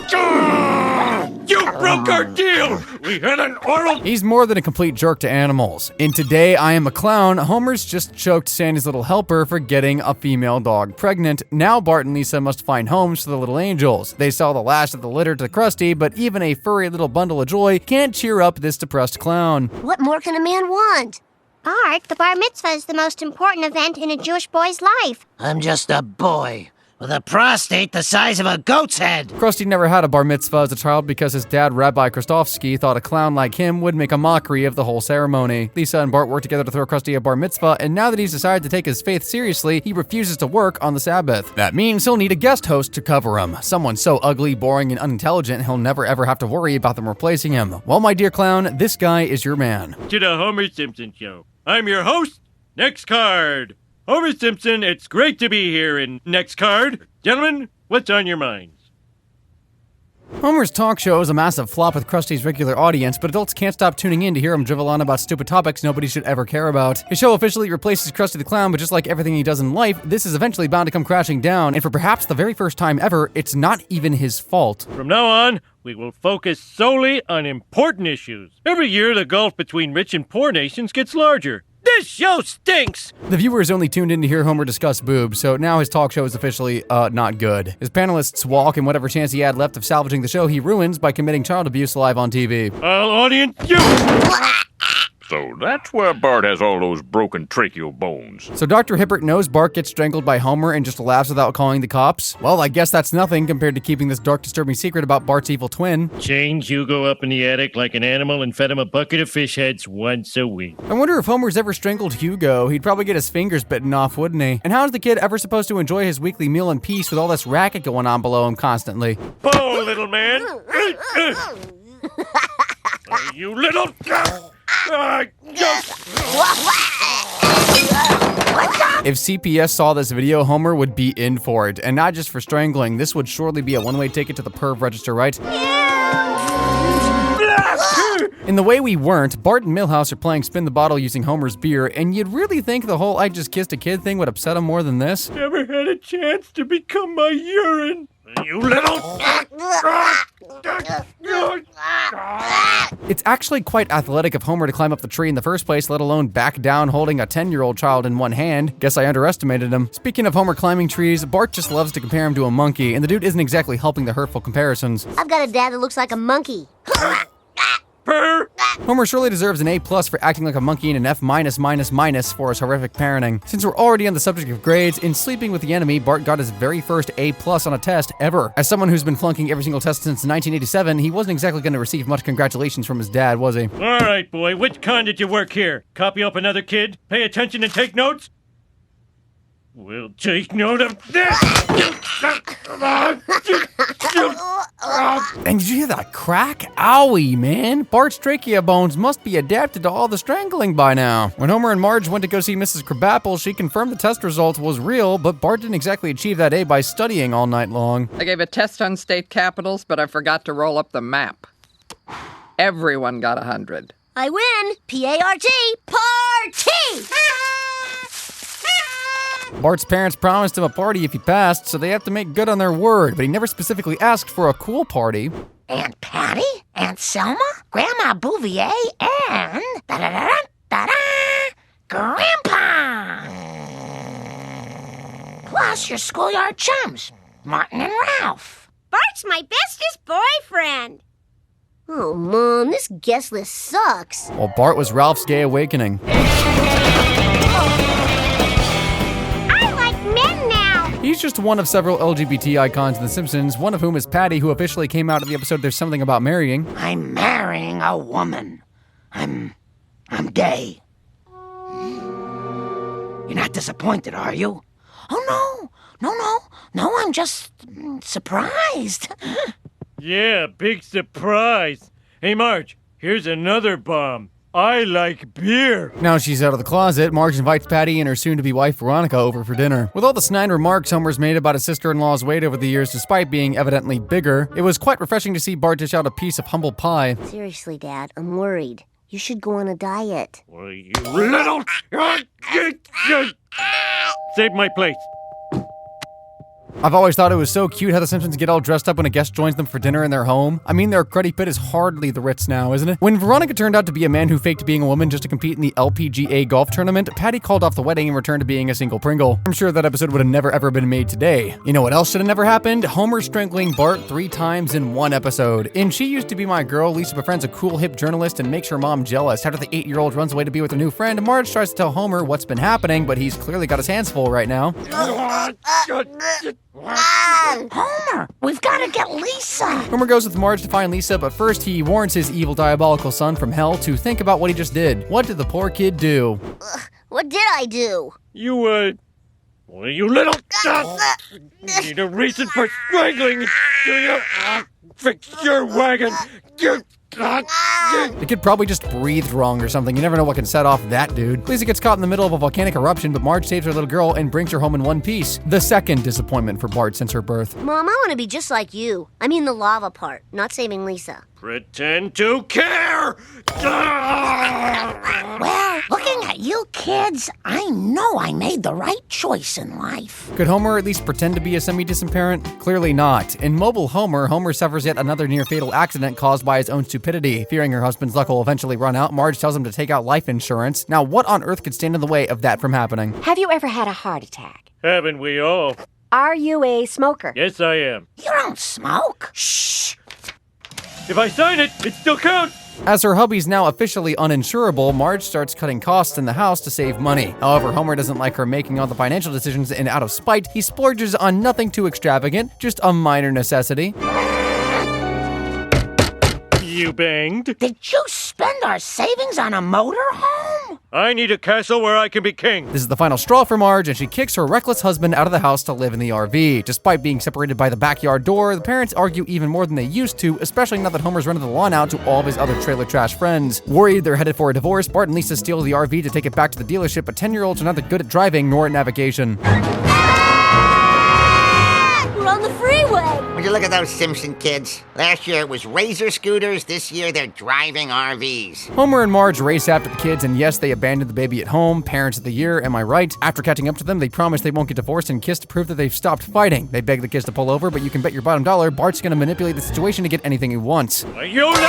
You broke our deal! We had an oral... He's more than a complete jerk to animals. In Today, I Am a Clown, Homer's just choked Sandy's little helper for getting a female dog pregnant. Now Bart and Lisa must find homes for the little angels. They sell the last of the litter to Krusty, but even a furry little bundle of joy can't cheer up this depressed clown. What more can a man want? Bart, the bar mitzvah is the most important event in a Jewish boy's life. I'm just a boy. with a prostate the size of a goat's head. Krusty never had a bar mitzvah as a child because his dad, Rabbi Krostofsky, thought a clown like him would make a mockery of the whole ceremony. Lisa and Bart worked together to throw Krusty a bar mitzvah, and now that he's decided to take his faith seriously, he refuses to work on the Sabbath. That means he'll need a guest host to cover him. Someone so ugly, boring, and unintelligent he'll never ever have to worry about them replacing him. Well, my dear clown, this guy is your man. To the Homer Simpson Show. I'm your host. Next card. Homer Simpson, it's great to be here. And next card. Gentlemen, what's on your minds? Homer's talk show is a massive flop with Krusty's regular audience, but adults can't stop tuning in to hear him drivel on about stupid topics nobody should ever care about. His show officially replaces Krusty the Clown, but just like everything he does in life, this is eventually bound to come crashing down, and for perhaps the very first time ever, it's not even his fault. From now on, we will focus solely on important issues. Every year, the gulf between rich and poor nations gets larger. This show stinks! The viewers only tuned in to hear Homer discuss boobs, so now his talk show is officially, not good. His panelists walk, and whatever chance he had left of salvaging the show, he ruins by committing child abuse live on TV. I'll audience you! So that's where Bart has all those broken tracheal bones. So Dr. Hibbert knows Bart gets strangled by Homer and just laughs without calling the cops? Well, I guess that's nothing compared to keeping this dark, disturbing secret about Bart's evil twin. Chain Hugo up in the attic like an animal and fed him a bucket of fish heads once a week. I wonder if Homer's ever strangled Hugo. He'd probably get his fingers bitten off, wouldn't he? And how's the kid ever supposed to enjoy his weekly meal in peace with all this racket going on below him constantly? Bow, little man! You little... If CPS saw this video, Homer would be in for it. And not just for strangling, this would surely be a one-way ticket to the perv register, right? In the way we weren't, Bart and Milhouse are playing spin the bottle using Homer's beer, and you'd really think the whole I just kissed a kid thing would upset him more than this? Never had a chance to become my urine. You little... It's actually quite athletic of Homer to climb up the tree in the first place, let alone back down holding a 10-year-old child in one hand. Guess I underestimated him. Speaking of Homer climbing trees, Bart just loves to compare him to a monkey, and the dude isn't exactly helping the hurtful comparisons. I've got a dad that looks like a monkey. Homer surely deserves an A+ for acting like a monkey and an F- for his horrific parenting. Since we're already on the subject of grades, in Sleeping with the Enemy, Bart got his very first A+ on a test ever. As someone who's been flunking every single test since 1987, he wasn't exactly going to receive much congratulations from his dad, was he? All right, boy, which con did you work here? Copy up another kid? Pay attention and take notes? We'll take note of this! And did you hear that crack? Owie, man. Bart's trachea bones must be adapted to all the strangling by now. When Homer and Marge went to go see Mrs. Crabapple, she confirmed the test result was real, but Bart didn't exactly achieve that A by studying all night long. I gave a test on state capitals, but I forgot to roll up the map. Everyone got 100. I win! P-A-R-T! Party! Bart's parents promised him a party if he passed, so they have to make good on their word, but he never specifically asked for a cool party. Aunt Patty, Aunt Selma, Grandma Bouvier, and Grandpa! Plus your schoolyard chums, Martin and Ralph. Bart's my bestest boyfriend. Oh, Mom, this guest list sucks. Well, Bart was Ralph's gay awakening. He's just one of several LGBT icons in The Simpsons, one of whom is Patty, who officially came out of the episode There's Something About Marrying. I'm marrying a woman. I'm gay. You're not disappointed, are you? Oh, no, I'm just surprised. Yeah, big surprise. Hey, Marge, here's another bomb. I like beer. Now she's out of the closet, Marge invites Patty and her soon-to-be wife Veronica over for dinner. With all the snide remarks Homer's made about his sister-in-law's weight over the years despite being evidently bigger, it was quite refreshing to see Bart dish out a piece of humble pie. Seriously, Dad, I'm worried. You should go on a diet. Well, you little... Save my place. I've always thought it was so cute how the Simpsons get all dressed up when a guest joins them for dinner in their home. I mean, their cruddy pit is hardly the Ritz now, isn't it? When Veronica turned out to be a man who faked being a woman just to compete in the LPGA golf tournament, Patty called off the wedding and returned to being a single Pringle. I'm sure that episode would have never ever been made today. You know what else should have never happened? Homer strangling Bart 3 times in one episode. In She Used to Be My Girl, Lisa befriends a cool hip journalist and makes her mom jealous. After the 8-year-old runs away to be with her new friend, Marge tries to tell Homer what's been happening, but he's clearly got his hands full right now. Homer, we've got to get Lisa. Homer goes with Marge to find Lisa, but first he warns his evil, diabolical son from hell to think about what he just did. What did the poor kid do? What did I do? You little... need a reason for strangling. Do you? Fix your wagon. The kid probably just breathed wrong or something. You never know what can set off that dude. Lisa gets caught in the middle of a volcanic eruption, but Marge saves her little girl and brings her home in one piece. The second disappointment for Bart since her birth. Mom, I want to be just like you. I mean the lava part, not saving Lisa. Pretend to care! Well, looking at you kids, I know I made the right choice in life. Could Homer at least pretend to be a semi-decent parent? Clearly not. In Mobile Homer, Homer suffers yet another near-fatal accident caused by his own stupidity. Fearing her husband's luck will eventually run out, Marge tells him to take out life insurance. Now, what on earth could stand in the way of that from happening? Have you ever had a heart attack? Haven't we all? Are you a smoker? Yes, I am. You don't smoke. Shh. If I sign it, it still counts. As her hubby's now officially uninsurable, Marge starts cutting costs in the house to save money. However, Homer doesn't like her making all the financial decisions, and out of spite, he splurges on nothing too extravagant, just a minor necessity. You banged? Did you spend our savings on a motorhome? I need a castle where I can be king. This is the final straw for Marge, and she kicks her reckless husband out of the house to live in the RV. Despite being separated by the backyard door, the parents argue even more than they used to, especially now that Homer's rented the lawn out to all of his other trailer trash friends. Worried they're headed for a divorce, Bart and Lisa steal the RV to take it back to the dealership, but 10-year-olds are neither good at driving nor at navigation. We're on the freeway. Would you look at those Simpson kids? Last year it was razor scooters, this year they're driving RVs. Homer and Marge race after the kids, and yes, they abandoned the baby at home. Parents of the year, am I right? After catching up to them, they promise they won't get divorced and kiss to prove that they've stopped fighting. They beg the kids to pull over, but you can bet your bottom dollar Bart's gonna manipulate the situation to get anything he wants. You little...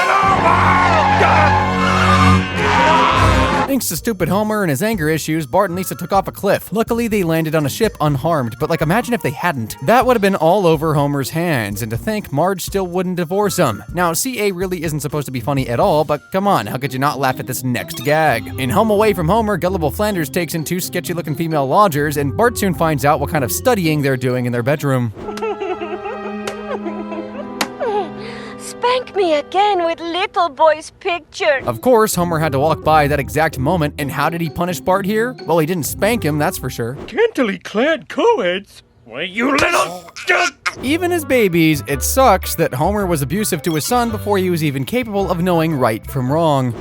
Thanks to stupid Homer and his anger issues, Bart and Lisa took off a cliff. Luckily, they landed on a ship unharmed, but imagine if they hadn't. That would have been all over Homer's hands, and to think Marge still wouldn't divorce him. Now, CA really isn't supposed to be funny at all, but come on, how could you not laugh at this next gag? In Home Away from Homer, gullible Flanders takes in two sketchy-looking female lodgers, and Bart soon finds out what kind of studying they're doing in their bedroom. Spank me again with little boy's picture. Of course, Homer had to walk by that exact moment, and how did he punish Bart here? Well, he didn't spank him, that's for sure. Scantily clad co-eds? Why, you little... Even as babies, it sucks that Homer was abusive to his son before he was even capable of knowing right from wrong.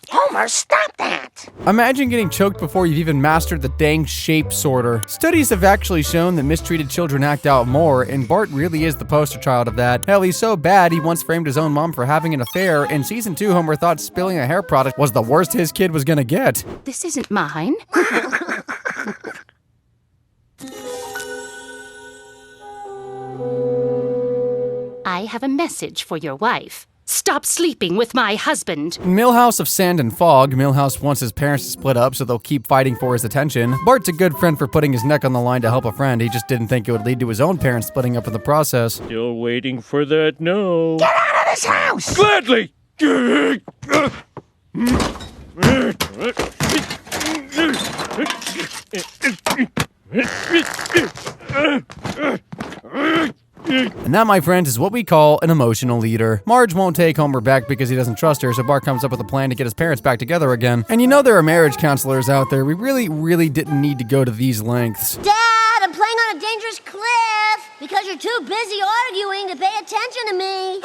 Homer, stop that! Imagine getting choked before you've even mastered the dang shape sorter. Studies have actually shown that mistreated children act out more, and Bart really is the poster child of that. Hell, he's so bad he once framed his own mom for having an affair. In season 2, Homer thought spilling a hair product was the worst his kid was gonna get. This isn't mine. I have a message for your wife. Stop sleeping with my husband. In Milhouse of Sand and Fog, Milhouse wants his parents to split up so they'll keep fighting for his attention. Bart's a good friend for putting his neck on the line to help a friend. He just didn't think it would lead to his own parents splitting up in the process. Still waiting for that no. Get out of this house! Gladly! And that, my friends, is what we call an emotional leader. Marge won't take Homer back because he doesn't trust her, so Bart comes up with a plan to get his parents back together again. And you know there are marriage counselors out there. We really didn't need to go to these lengths. Dad, I'm playing on a dangerous cliff because you're too busy arguing to pay attention to me.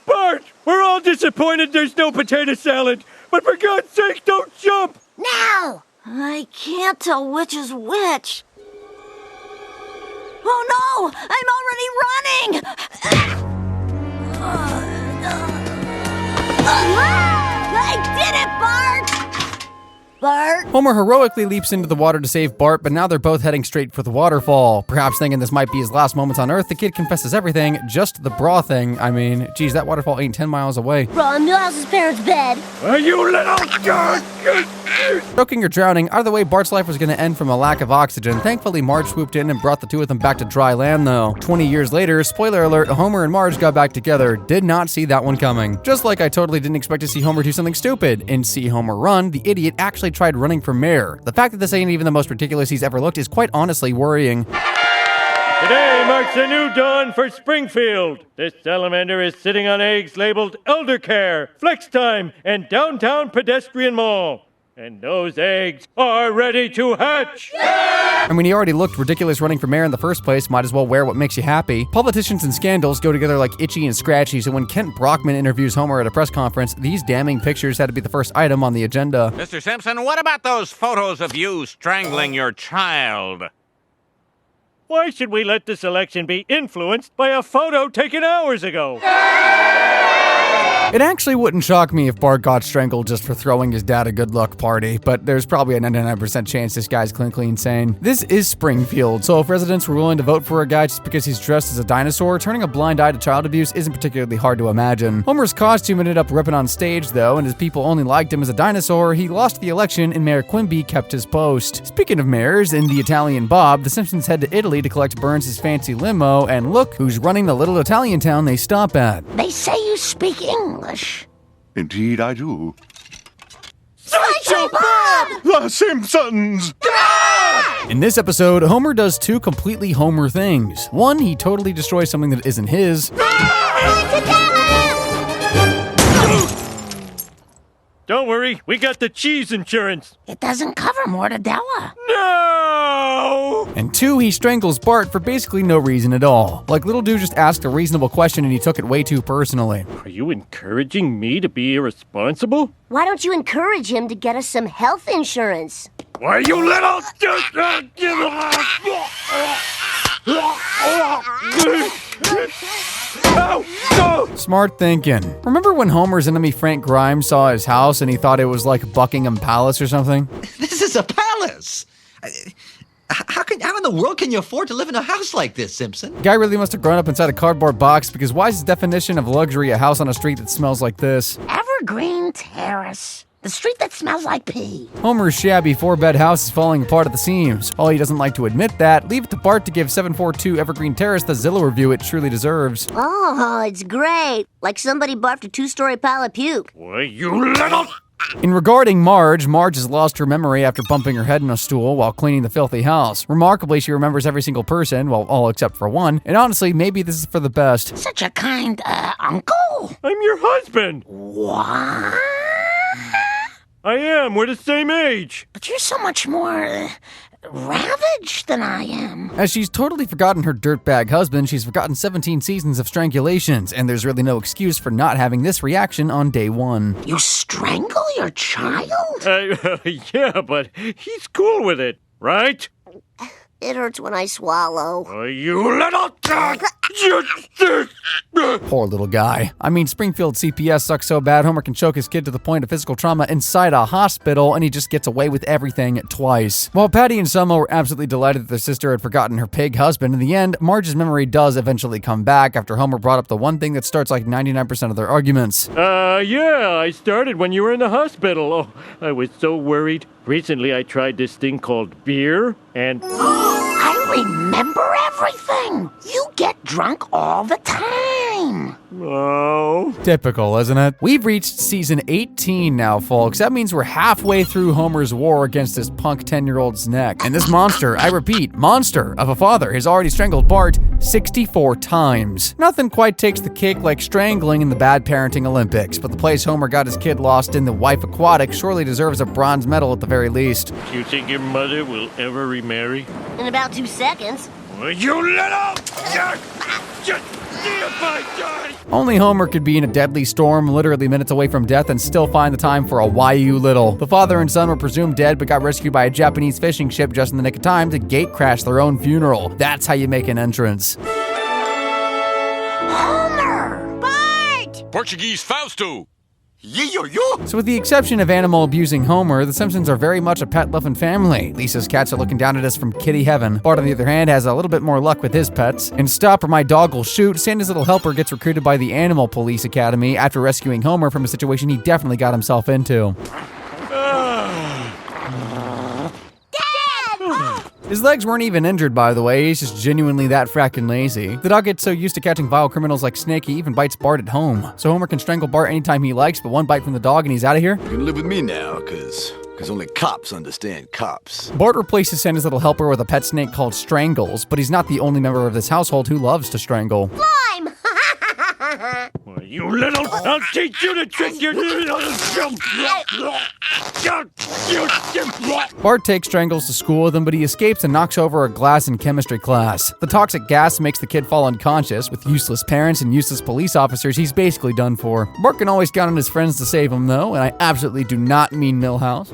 Bart, we're all disappointed there's no potato salad, but for God's sake, don't jump! Now! I can't tell which is which. Oh no! I'm already running! I did it, Bart! Bart? Homer heroically leaps into the water to save Bart, but now they're both heading straight for the waterfall. Perhaps thinking this might be his last moments on Earth, the kid confesses everything, just the bra thing. I mean, geez, that waterfall ain't 10 miles away. Bro, in Milhouse's parents' bed. Are you little... Choking or drowning, either way, Bart's life was going to end from a lack of oxygen. Thankfully, Marge swooped in and brought the two of them back to dry land, though. 20 years later, spoiler alert, Homer and Marge got back together. Did not see that one coming. Just like I totally didn't expect to see Homer do something stupid. In See Homer Run, the idiot actually tried running for mayor. The fact that this ain't even the most ridiculous he's ever looked is quite honestly worrying. Today marks a new dawn for Springfield. This salamander is sitting on eggs labeled Elder Care, Flex Time, and Downtown Pedestrian Mall. And those eggs are ready to hatch! I mean, he already looked ridiculous running for mayor in the first place, might as well wear what makes you happy. Politicians and scandals go together like Itchy and Scratchy, so when Kent Brockman interviews Homer at a press conference, these damning pictures had to be the first item on the agenda. Mr. Simpson, what about those photos of you strangling your child? Why should we let this election be influenced by a photo taken hours ago? It actually wouldn't shock me if Bart got strangled just for throwing his dad a good luck party, but there's probably a 99% chance this guy's clinically insane. This is Springfield, so if residents were willing to vote for a guy just because he's dressed as a dinosaur, turning a blind eye to child abuse isn't particularly hard to imagine. Homer's costume ended up ripping on stage, though, and as people only liked him as a dinosaur, he lost the election and Mayor Quimby kept his post. Speaking of mayors, in The Italian Bob, the Simpsons head to Italy to collect Burns' fancy limo, and look who's running the little Italian town they stop at. They say you speak English. Indeed I do. Sideshow Bob! The Simpsons! In this episode, Homer does two completely Homer things. One, he totally destroys something that isn't his. Don't worry, we got the cheese insurance. It doesn't cover mortadella. No! And two, he strangles Bart for basically no reason at all. Like little dude just asked a reasonable question and he took it way too personally. Are you encouraging me to be irresponsible? Why don't you encourage him to get us some health insurance? Why, you little... Smart thinking. Remember when Homer's enemy Frank Grimes saw his house and he thought it was like Buckingham Palace or something? This is a palace! How in the world can you afford to live in a house like this, Simpson? Guy really must have grown up inside a cardboard box, because why is his definition of luxury a house on a street that smells like this? Evergreen Terrace. The street that smells like pee. Homer's shabby 4-bed house is falling apart at the seams. While he doesn't like to admit that, leave it to Bart to give 742 Evergreen Terrace the Zillow review it truly deserves. Oh, it's great. Like somebody barfed a 2-story pile of puke. Why, you little... In regarding Marge has lost her memory after bumping her head in a stool while cleaning the filthy house. Remarkably, she remembers every single person, well, all except for one, and honestly, maybe this is for the best. Such a kind, uncle. I'm your husband. What? I am. We're the same age. But you're so much more ravaged than I am. As she's totally forgotten her dirtbag husband, she's forgotten 17 seasons of strangulations, and there's really no excuse for not having this reaction on day one. You strangle your child? Yeah, but he's cool with it, right? It hurts when I swallow. You little... Poor little guy. I mean, Springfield CPS sucks so bad Homer can choke his kid to the point of physical trauma inside a hospital, and he just gets away with everything twice. While Patty and Selma were absolutely delighted that their sister had forgotten her pig husband, in the end, Marge's memory does eventually come back after Homer brought up the one thing that starts like 99% of their arguments. Yeah, I started when you were in the hospital. Oh, I was so worried. Recently, I tried this thing called beer, and... I remember everything. You get drunk all the time. Oh. Typical, isn't it? We've reached season 18 now, folks. That means we're halfway through Homer's war against this punk 10-year-old's neck. And this monster, I repeat, monster of a father has already strangled Bart 64 times. Nothing quite takes the cake like strangling in the bad parenting Olympics, but the place Homer got his kid lost in, the wife aquatic, surely deserves a bronze medal at the very least. Do you think your mother will ever remarry? In about 2 seconds. You little... Only Homer could be in a deadly storm, literally minutes away from death, and still find the time for a why you little. The father and son were presumed dead, but got rescued by a Japanese fishing ship just in the nick of time to gate crash their own funeral. That's how you make an entrance. Homer! Bart! Portuguese Fausto! So with the exception of animal-abusing Homer, the Simpsons are very much a pet-loving family. Lisa's cats are looking down at us from kitty heaven. Bart, on the other hand, has a little bit more luck with his pets. In Stop or My Dog Will Shoot, Santa's little helper gets recruited by the Animal Police Academy after rescuing Homer from a situation he definitely got himself into. His legs weren't even injured, by the way. He's just genuinely that frackin' lazy. The dog gets so used to catching vile criminals like Snake, he even bites Bart at home. So Homer can strangle Bart anytime he likes, but one bite from the dog and he's out of here. You can live with me now, cause only cops understand cops. Bart replaces Santa's little helper with a pet snake called Strangles, but he's not the only member of this household who loves to strangle. Slime! You little... I'll teach you to trick your little... Bart takes Strangles to school with him, but he escapes and knocks over a glass in chemistry class. The toxic gas makes the kid fall unconscious. With useless parents and useless police officers, he's basically done for. Bart can always count on his friends to save him, though, and I absolutely do not mean Milhouse.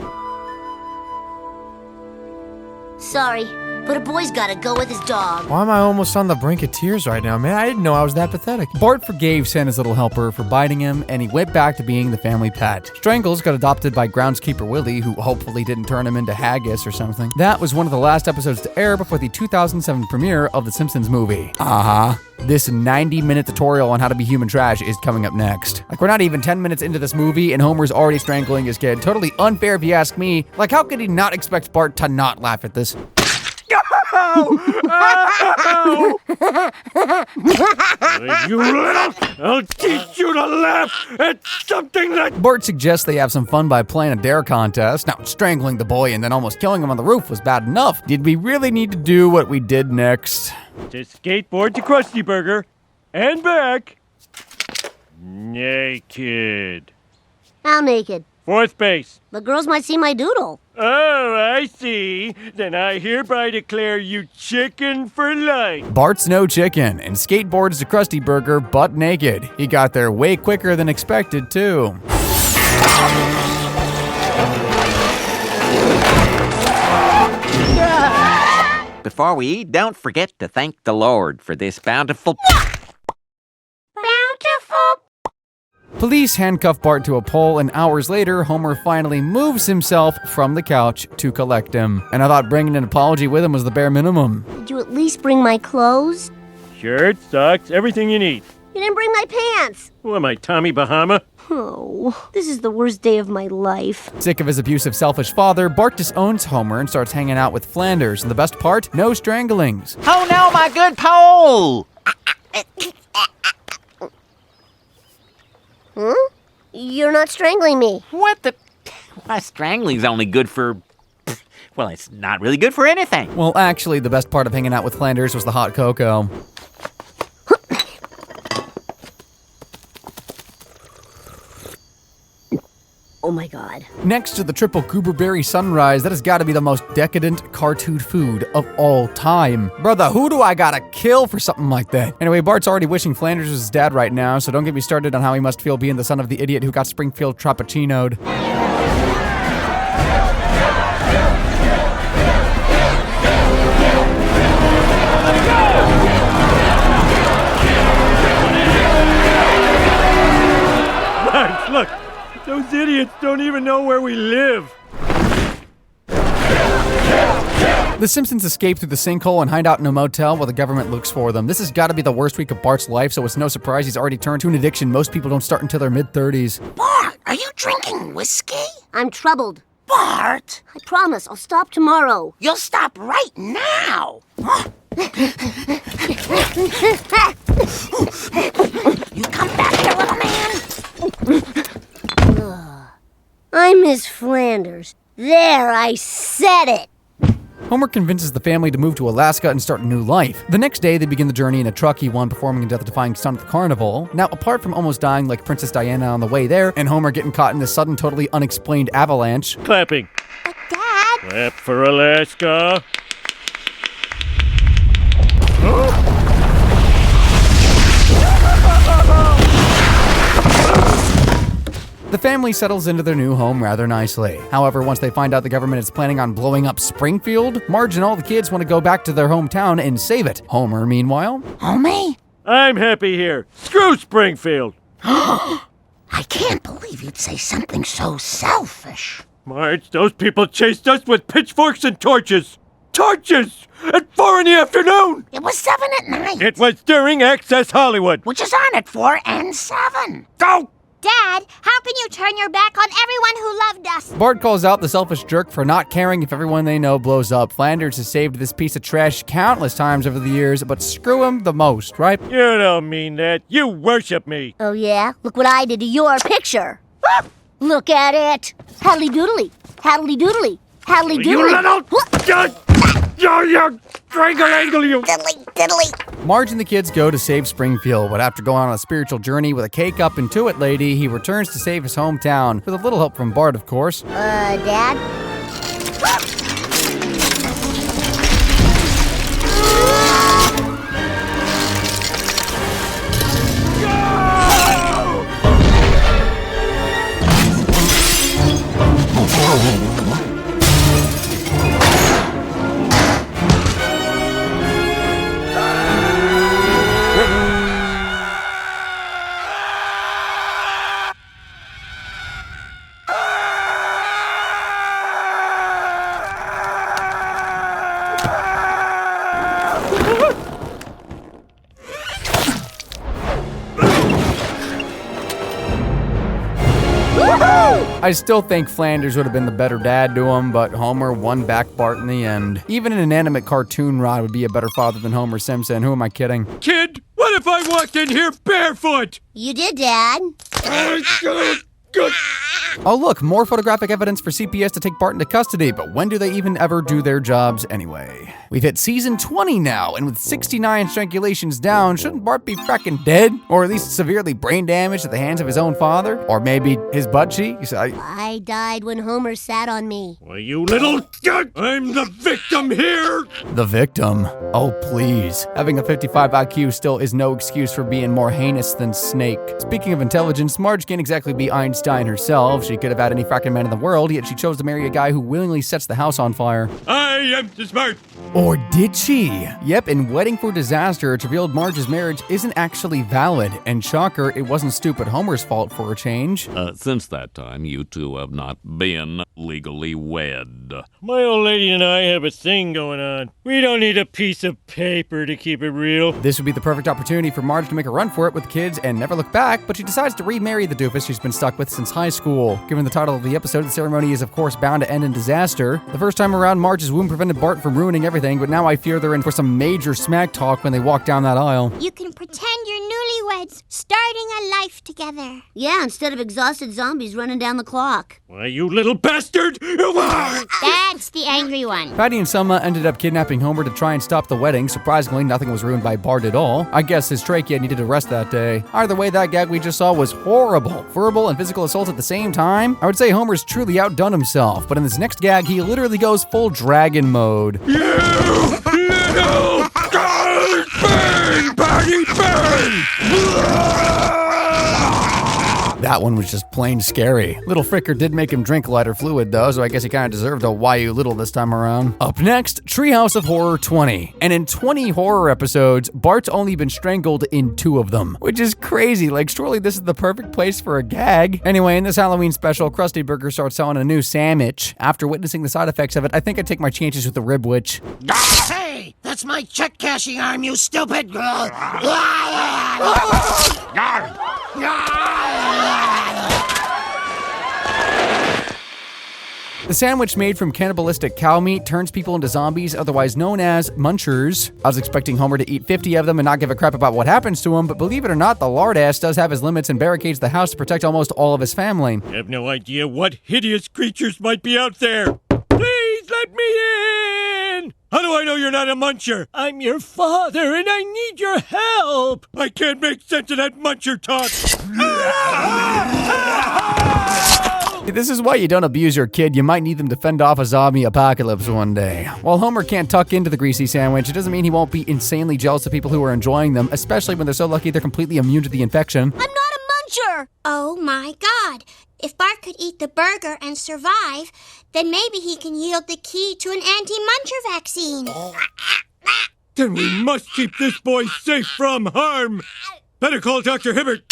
Sorry, but a boy's gotta go with his dog. Why am I almost on the brink of tears right now, man? I didn't know I was that pathetic. Bart forgave Santa's little helper for biting him, and he went back to being the family pet. Strangles got adopted by groundskeeper Willie, who hopefully didn't turn him into haggis or something. That was one of the last episodes to air before the 2007 premiere of The Simpsons movie. This 90-minute tutorial on how to be human trash is coming up next. Like, we're not even 10 minutes into this movie, and Homer's already strangling his kid. Totally unfair if you ask me. Like, how could he not expect Bart to not laugh at this? You little... I'll teach you to laugh at something that... Bart suggests they have some fun by playing a dare contest. Now, strangling the boy and then almost killing him on the roof was bad enough. Did we really need to do what we did next? To skateboard to Krusty Burger and back. Naked. How naked? Fourth base. The girls might see my doodle. Oh, I see. Then I hereby declare you chicken for life. Bart's no chicken, and skateboards to Krusty Burger butt naked. He got there way quicker than expected, too. Before we eat, don't forget to thank the Lord for this bountiful... Police handcuff Bart to a pole, and hours later, Homer finally moves himself from the couch to collect him. And I thought bringing an apology with him was the bare minimum. Did you at least bring my clothes? Shirt, socks, everything you need. You didn't bring my pants. Who am I, Tommy Bahama? Oh, this is the worst day of my life. Sick of his abusive, selfish father, Bart disowns Homer and starts hanging out with Flanders. And the best part, no stranglings. Oh no, my good pole! Huh? You're not strangling me. What the... Why, strangling's only good for... Well, it's not really good for anything. Well, actually, the best part of hanging out with Flanders was the hot cocoa. Oh my god. Next to the triple gooberberry sunrise, that has got to be the most decadent cartoon food of all time. Brother, who do I gotta kill for something like that? Anyway, Bart's already wishing Flanders was his dad right now, so don't get me started on how he must feel being the son of the idiot who got Springfield Frappuccino'd. Look! Those idiots don't even know where we live. The Simpsons escape through the sinkhole and hide out in a motel while the government looks for them. This has got to be the worst week of Bart's life, so it's no surprise he's already turned to an addiction most people don't start until their mid-30s. Bart, are you drinking whiskey? I'm troubled. Bart! I promise, I'll stop tomorrow. You'll stop right now. You come back here, little man. I'm Miss Flanders. There, I said it. Homer convinces the family to move to Alaska and start a new life. The next day, they begin the journey in a truck he won performing a death-defying stunt at the carnival. Now, apart from almost dying like Princess Diana on the way there, and Homer getting caught in this sudden, totally unexplained avalanche... Clapping. Dad! Clap for Alaska. The family settles into their new home rather nicely. However, once they find out the government is planning on blowing up Springfield, Marge and all the kids want to go back to their hometown and save it. Homer, meanwhile... Homie? I'm happy here. Screw Springfield. I can't believe you'd say something so selfish. Marge, those people chased us with pitchforks and torches. Torches! At 4 in the afternoon! It was 7 at night. It was during Access Hollywood. Which is on at 4 and 7. Go! Dad, how can you turn your back on everyone who loved us? Bart calls out the selfish jerk for not caring if everyone they know blows up. Flanders has saved this piece of trash countless times over the years, but screw him the most, right? You don't mean that. You worship me. Oh, yeah? Look what I did to your picture. Look at it. Haddly doodly. Haddly doodly. Haddly doodly. You little... You strangle you. Diddly diddly. Marge and the kids go to save Springfield, but after going on a spiritual journey with a cake up and to it lady, he returns to save his hometown, with a little help from Bart, of course. Dad? I still think Flanders would have been the better dad to him, but Homer won back Bart in the end. Even an inanimate cartoon rod would be a better father than Homer Simpson. Who am I kidding? Kid, what if I walked in here barefoot? You did, Dad. Oh look, more photographic evidence for CPS to take Bart into custody, but when do they even ever do their jobs anyway? We've hit season 20 now, and with 69 strangulations down, shouldn't Bart be fracking dead? Or at least severely brain damaged at the hands of his own father? Or maybe his butt cheeks? I died when Homer sat on me. Well, you little... I'm the victim here! The victim? Oh, please. Having a 55 IQ still is no excuse for being more heinous than Snake. Speaking of intelligence, Marge can't exactly be Einstein herself. She could have had any fracking man in the world, yet she chose to marry a guy who willingly sets the house on fire. I am too smart. Or did she? Yep, in Wedding for Disaster, it's revealed Marge's marriage isn't actually valid. And shocker, it wasn't stupid Homer's fault for a change. Since that time, you two have not been legally wed. My old lady and I have a thing going on. We don't need a piece of paper to keep it real. This would be the perfect opportunity for Marge to make a run for it with the kids and never look back, but she decides to remarry the doofus she's been stuck with since high school. Given the title of the episode, the ceremony is of course bound to end in disaster. The first time around, Marge's wound prevented Bart from ruining everything, but now I fear they're in for some major smack talk when they walk down that aisle. You can pretend you're newlyweds, starting a life together. Yeah, instead of exhausted zombies running down the clock. Why, you little bastard! That's the angry one. Patty and Selma ended up kidnapping Homer to try and stop the wedding. Surprisingly, nothing was ruined by Bart at all. I guess his trachea needed a rest that day. Either way, that gag we just saw was horrible. Verbal and physical assault at the same time. I would say Homer's truly outdone himself, but in this next gag, he literally goes full dragon mode. You little bang, Patty, bang! That one was just plain scary. Little Fricker did make him drink lighter fluid though, so I guess he kind of deserved a why you little this time around. Up next, Treehouse of Horror 20. And in 20 horror episodes, Bart's only been strangled in 2 of them, which is crazy. Like, surely this is the perfect place for a gag. Anyway, in this Halloween special, Krusty Burger starts selling a new sandwich. After witnessing the side effects of it, I think I'd take my chances with the Rib Witch. Hey, that's my check cashing arm, you stupid girl. The sandwich made from cannibalistic cow meat turns people into zombies, otherwise known as munchers. I was expecting Homer to eat 50 of them and not give a crap about what happens to him, but believe it or not, the lard-ass does have his limits and barricades the house to protect almost all of his family. I have no idea what hideous creatures might be out there. Please let me in! How do I know you're not a muncher? I'm your father and I need your help! I can't make sense of that muncher talk! This is why you don't abuse your kid. You might need them to fend off a zombie apocalypse one day. While Homer can't tuck into the greasy sandwich, it doesn't mean he won't be insanely jealous of people who are enjoying them, especially when they're so lucky they're completely immune to the infection. I'm not a muncher! Oh my God. If Bart could eat the burger and survive, then maybe he can yield the key to an anti-muncher vaccine. Then we must keep this boy safe from harm. Better call Dr. Hibbert.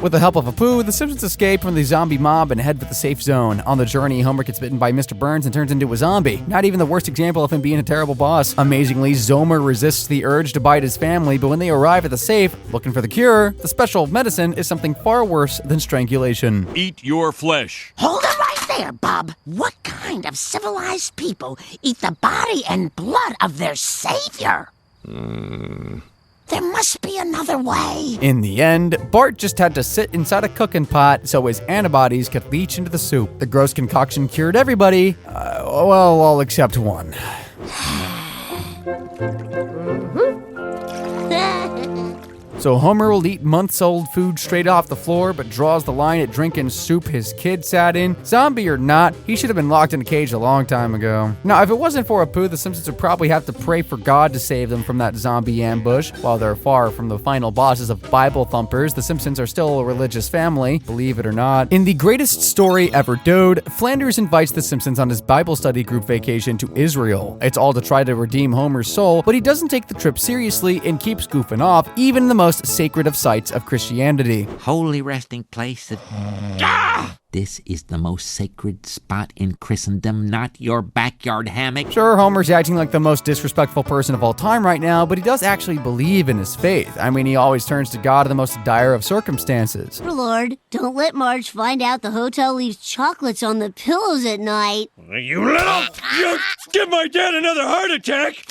With the help of Apu, the Simpsons escape from the zombie mob and head for the safe zone. On the journey, Homer gets bitten by Mr. Burns and turns into a zombie. Not even the worst example of him being a terrible boss. Amazingly, Zomer resists the urge to bite his family, but when they arrive at the safe, looking for the cure, the special medicine is something far worse than strangulation. Eat your flesh. Hold it right there, Bob. What kind of civilized people eat the body and blood of their savior? There must be another way. In the end, Bart just had to sit inside a cooking pot so his antibodies could leach into the soup. The gross concoction cured everybody, well, all except one. So Homer will eat months-old food straight off the floor, but draws the line at drinking soup his kid sat in. Zombie or not, he should have been locked in a cage a long time ago. Now, if it wasn't for Apu, the Simpsons would probably have to pray for God to save them from that zombie ambush. While they're far from the final bosses of Bible thumpers, the Simpsons are still a religious family, believe it or not. In the greatest story ever told, Flanders invites the Simpsons on his Bible study group vacation to Israel. It's all to try to redeem Homer's soul, but he doesn't take the trip seriously and keeps goofing off, even in the most sacred of sites of Christianity. Holy resting place of... This is the most sacred spot in Christendom, not your backyard hammock. Sure, Homer's acting like the most disrespectful person of all time right now, but he does actually believe in his faith. I mean, he always turns to God in the most dire of circumstances. Lord, don't let Marge find out the hotel leaves chocolates on the pillows at night. You little... You give my dad another heart attack!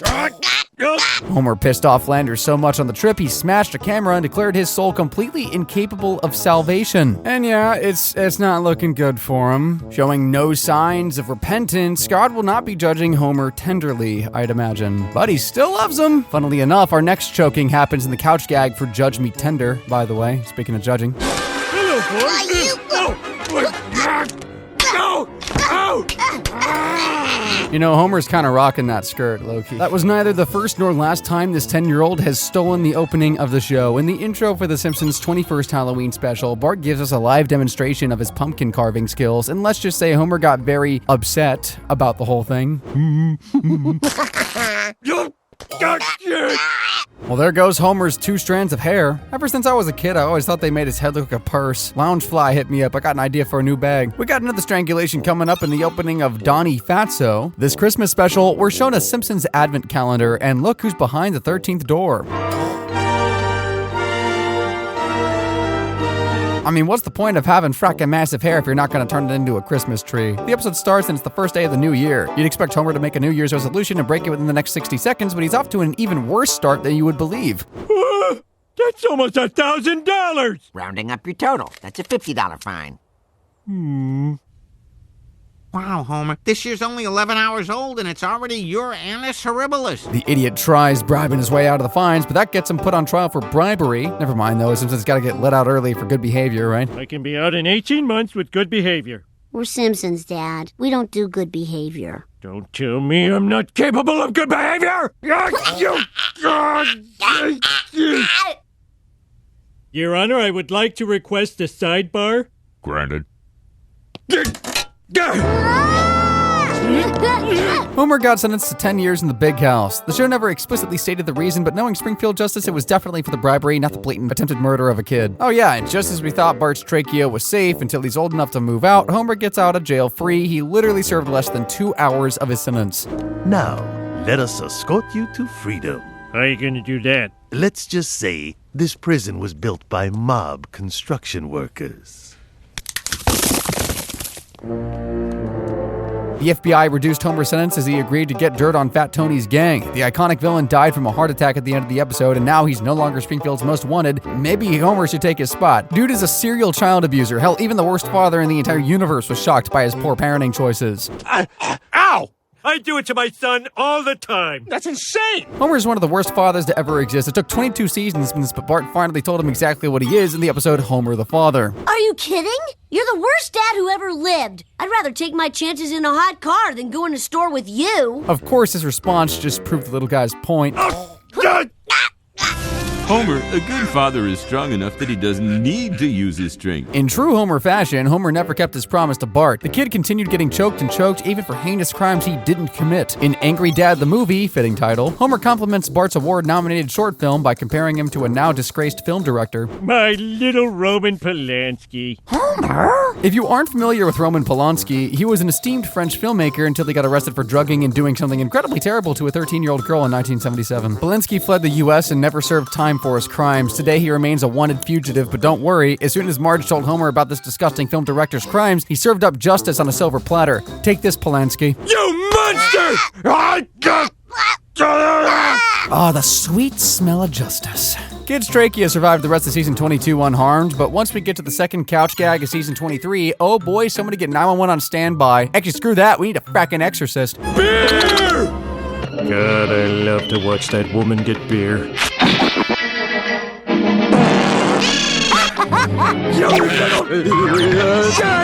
Homer pissed off Flanders so much on the trip, he smashed a camera and declared his soul completely incapable of salvation. And yeah, it's not looking good for him. Showing no signs of repentance, God will not be judging Homer tenderly, I'd imagine. But he still loves him. Funnily enough, our next choking happens in the couch gag for Judge Me Tender, by the way, speaking of judging. Hello, boy. You know, Homer's kind of rocking that skirt, low-key. That was neither the first nor last time this 10-year-old has stolen the opening of the show. In the intro for The Simpsons' 21st Halloween special, Bart gives us a live demonstration of his pumpkin carving skills, and let's just say Homer got very upset about the whole thing. Well, there goes Homer's 2 strands of hair. Ever since I was a kid, I always thought they made his head look like a purse. Loungefly hit me up. I got an idea for a new bag. We got another strangulation coming up in the opening of Donnie Fatso. This Christmas special, we're shown a Simpsons advent calendar, and look who's behind the 13th door. I mean, what's the point of having frackin' massive hair if you're not going to turn it into a Christmas tree? The episode starts and it's the first day of the new year. You'd expect Homer to make a New Year's resolution and break it within the next 60 seconds, but he's off to an even worse start than you would believe. That's almost $1,000! Rounding up your total. That's a $50 fine. Wow, Homer, this year's only 11 hours old and it's already your annus horribilis. The idiot tries bribing his way out of the fines, but that gets him put on trial for bribery. Never mind though, Simpsons gotta get let out early for good behavior, right? I can be out in 18 months with good behavior. We're Simpsons, Dad. We don't do good behavior. Don't tell me I'm not capable of good behavior! Your Honor, I would like to request a sidebar. Granted. Homer got sentenced to 10 years in the big house. The show never explicitly stated the reason, but knowing Springfield justice, it was definitely for the bribery, not the blatant attempted murder of a kid. Oh yeah, and just as we thought Bart's trachea was safe until he's old enough to move out, Homer gets out of jail free. He literally served less than 2 hours of his sentence. Now, let us escort you to freedom. How are you going to do that? Let's just say this prison was built by mob construction workers. The FBI reduced Homer's sentence as he agreed to get dirt on Fat Tony's gang. The iconic villain died from a heart attack at the end of the episode, and now he's no longer Springfield's most wanted. Maybe Homer should take his spot. Dude is a serial child abuser. Hell, even the worst father in the entire universe was shocked by his poor parenting choices. Ow! I do it to my son all the time. That's insane! Homer is one of the worst fathers to ever exist. It took 22 seasons, but Bart finally told him exactly what he is in the episode Homer the Father. Are you kidding? You're the worst dad who ever lived. I'd rather take my chances in a hot car than go in a store with you. Of course, his response just proved the little guy's point. Homer, a good father is strong enough that he doesn't need to use his strength. In true Homer fashion, Homer never kept his promise to Bart. The kid continued getting choked and choked even for heinous crimes he didn't commit. In Angry Dad the Movie, fitting title, Homer compliments Bart's award-nominated short film by comparing him to a now-disgraced film director. My little Roman Polanski. Homer? If you aren't familiar with Roman Polanski, he was an esteemed French filmmaker until he got arrested for drugging and doing something incredibly terrible to a 13-year-old girl in 1977. Polanski fled the U.S. and never served time for his crimes. Today he remains a wanted fugitive, but don't worry, as soon as Marge told Homer about this disgusting film director's crimes, he served up justice on a silver platter. Take this, Polanski. You monster! Oh, the sweet smell of justice. Kid's trachea survived the rest of season 22 unharmed, but once we get to the second couch gag of season 23, oh boy, somebody get 911 on standby. Actually, screw that, we need a frackin' exorcist. Beer! God, I love to watch that woman get beer.